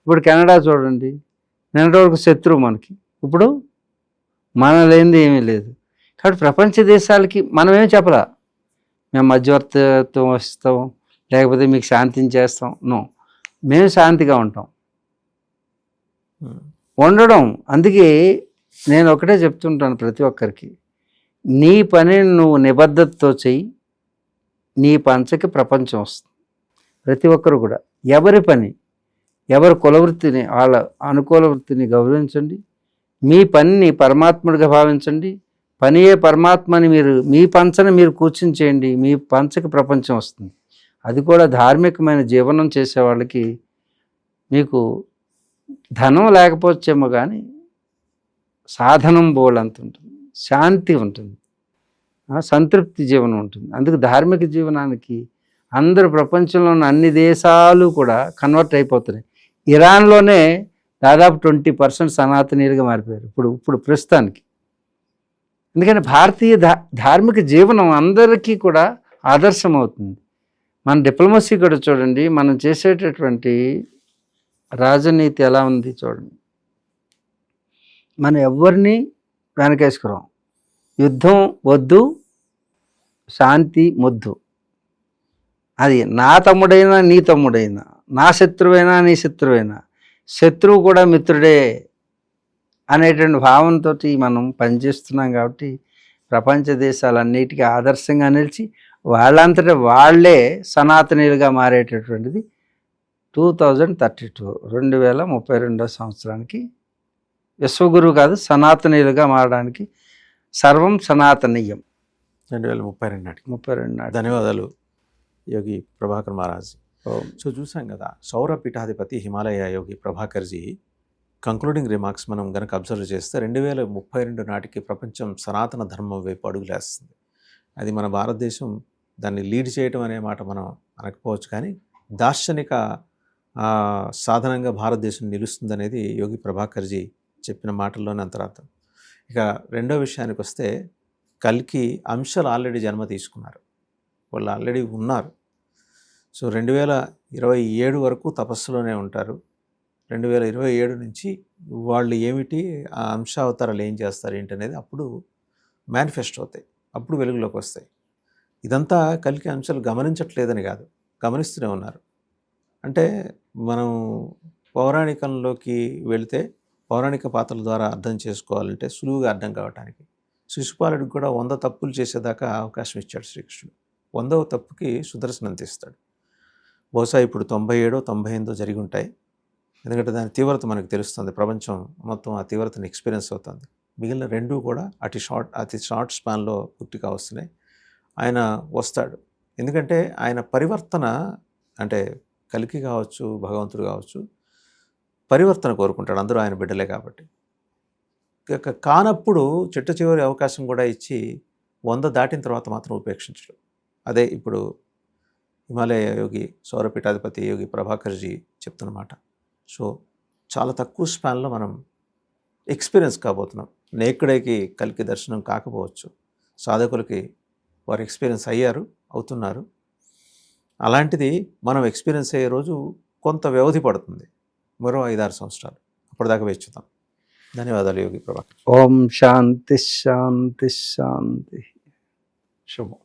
ఇప్పుడు కెనడా చూడండి, నిన్నటి వరకు శత్రువు మనకి, ఇప్పుడు మన లేనిది ఏమీ లేదు. కాబట్టి ప్రపంచ దేశాలకి మనం ఏం చెప్పరా, మేము మధ్యవర్తిత్వం వస్తాం, లేకపోతే మీకు శాంతిని చేస్తాం. నో, మేము శాంతిగా ఉంటాం. ఉండడం. అందుకే నేను ఒకటే చెప్తుంటాను ప్రతి ఒక్కరికి, నీ పనిని నువ్వు నిబద్ధతతో చెయ్యి, నీ పంచకి ప్రపంచం వస్తుంది. ప్రతి ఒక్కరు కూడా ఎవరి పని, ఎవరి కులవృత్తిని, వాళ్ళ అనుకూల వృత్తిని గౌరవించండి. మీ పనిని పరమాత్ముడిగా భావించండి. పనియే పరమాత్మని మీరు మీ పంచని మీరు కూర్చుని చేయండి, మీ పంచకి ప్రపంచం వస్తుంది. అది కూడా ధార్మికమైన జీవనం చేసే వాళ్ళకి మీకు ధనం లేకపోవచ్చేమో కానీ సాధనం బోలంత ఉంటుంది, శాంతి ఉంటుంది, సంతృప్తి జీవనం ఉంటుంది. అందుకు ధార్మిక జీవనానికి అందరు ప్రపంచంలో ఉన్న అన్ని దేశాలు కూడా కన్వర్ట్ అయిపోతున్నాయి. ఇరాన్లోనే దాదాపు 20% సనాతనీయులుగా మారిపోయారు ఇప్పుడు ప్రస్తుతానికి. ఎందుకంటే భారతీయ ధార్మిక జీవనం అందరికీ కూడా ఆదర్శం అవుతుంది. మన డిప్లొమసీ కూడా చూడండి, మనం చేసేటటువంటి రాజనీతి ఎలా ఉంది చూడండి. మనం ఎవరిని వెనకేసుకురాం. యుద్ధం వద్దు, శాంతి ముద్దు. అది నా తమ్ముడైనా నీ తమ్ముడైనా, నా శత్రువైనా నీ శత్రువైనా, శత్రువు కూడా మిత్రుడే అనేటువంటి భావంతో మనం పనిచేస్తున్నాం. కాబట్టి ప్రపంచ దేశాలన్నిటికీ ఆదర్శంగా నిలిచి వాళ్ళంతటా వాళ్ళే సనాతనీయులుగా మారేటటువంటిది 2032 2032 సంవత్సరానికి విశ్వగురువు కాదు, సనాతనీయులుగా మారడానికి సర్వం సనాతనీయం 2032 నాటికి. 32 నాటి. ధన్యవాదాలు యోగి ప్రభాకర్ మహారాజ్. సో చూసాం కదా, సౌర పీఠాధిపతి హిమాలయ యోగి ప్రభాకర్జీ కంక్లూడింగ్ రిమార్క్స్ మనం కనుక అబ్జర్వ్ చేస్తే 2032 నాటికి ప్రపంచం సనాతన ధర్మం వైపు అడుగులేస్తుంది. అది మన భారతదేశం దాన్ని లీడ్ చేయటం అనే మాట మనం అనకపోవచ్చు, కానీ దార్శనిక సాధనంగా భారతదేశం నిలుస్తుందనేది యోగి ప్రభాకర్జీ చెప్పిన మాటల్లోనే అంతరార్థం. ఇక రెండో విషయానికి వస్తే, కల్కి అంశాలు ఆల్రెడీ జన్మ తీసుకున్నారు, వాళ్ళు ఆల్రెడీ ఉన్నారు. సో 2027 వరకు తపస్సులోనే ఉంటారు. 2027 నుంచి వాళ్ళు ఏమిటి, ఆ అంశావతారాలు ఏం చేస్తారు ఏంటి అనేది అప్పుడు మేనిఫెస్ట్ అవుతాయి, అప్పుడు వెలుగులోకి వస్తాయి. ఇదంతా కల్కి అంశాలు గమనించట్లేదని కాదు, గమనిస్తూనే ఉన్నారు. అంటే మనం పౌరాణికంలోకి వెళితే పౌరాణిక పాత్రల ద్వారా అర్థం చేసుకోవాలంటే సులువుగా అర్థం కావటానికి శిశుపాలుడికి కూడా 100 తప్పులు చేసేదాకా అవకాశం ఇచ్చాడు శ్రీకృష్ణుడు. 100వ తప్పుకి సుదర్శనం తీస్తాడు. బహుశా ఇప్పుడు 97 98 జరిగి ఉంటాయి. ఎందుకంటే దాని తీవ్రత మనకు తెలుస్తుంది, ప్రపంచం మొత్తం ఆ తీవ్రతను ఎక్స్పీరియన్స్ అవుతుంది. మిగిలిన 2 కూడా అతి షార్ట్ స్పాన్లో పూర్తిగా వస్తున్నాయి. ఆయన వస్తాడు, ఎందుకంటే ఆయన పరివర్తన, అంటే కల్కి కావచ్చు, భగవంతుడు కావచ్చు, పరివర్తన కోరుకుంటాడు. అందరూ ఆయన బిడ్డలే కాబట్టి. కానప్పుడు చిట్ట చివరి అవకాశం కూడా ఇచ్చి 100 దాటిన తర్వాత మాత్రం ఉపేక్షించడు. అదే ఇప్పుడు హిమాలయ యోగి సౌరపీఠాధిపతి యోగి ప్రభాకర్జీ చెప్తున్నమాట. సో చాలా తక్కువ స్పాన్లో మనం ఎక్స్పీరియన్స్ కాబోతున్నాం. నేకుడేకి కల్కి దర్శనం కాకపోవచ్చు, సాధకులకి వారు ఎక్స్పీరియన్స్ అవుతున్నారు. అలాంటిది మనం ఎక్స్పీరియన్స్ అయ్యే రోజు కొంత వ్యవధి పడుతుంది, మరో 5-6 సంవత్సరాలు. అప్పటిదాకా వేచుతాం. ధన్యవాదాలు యోగి ప్రభాకర్. ఓం శాంతి శాంతి శాంతి. శుభం.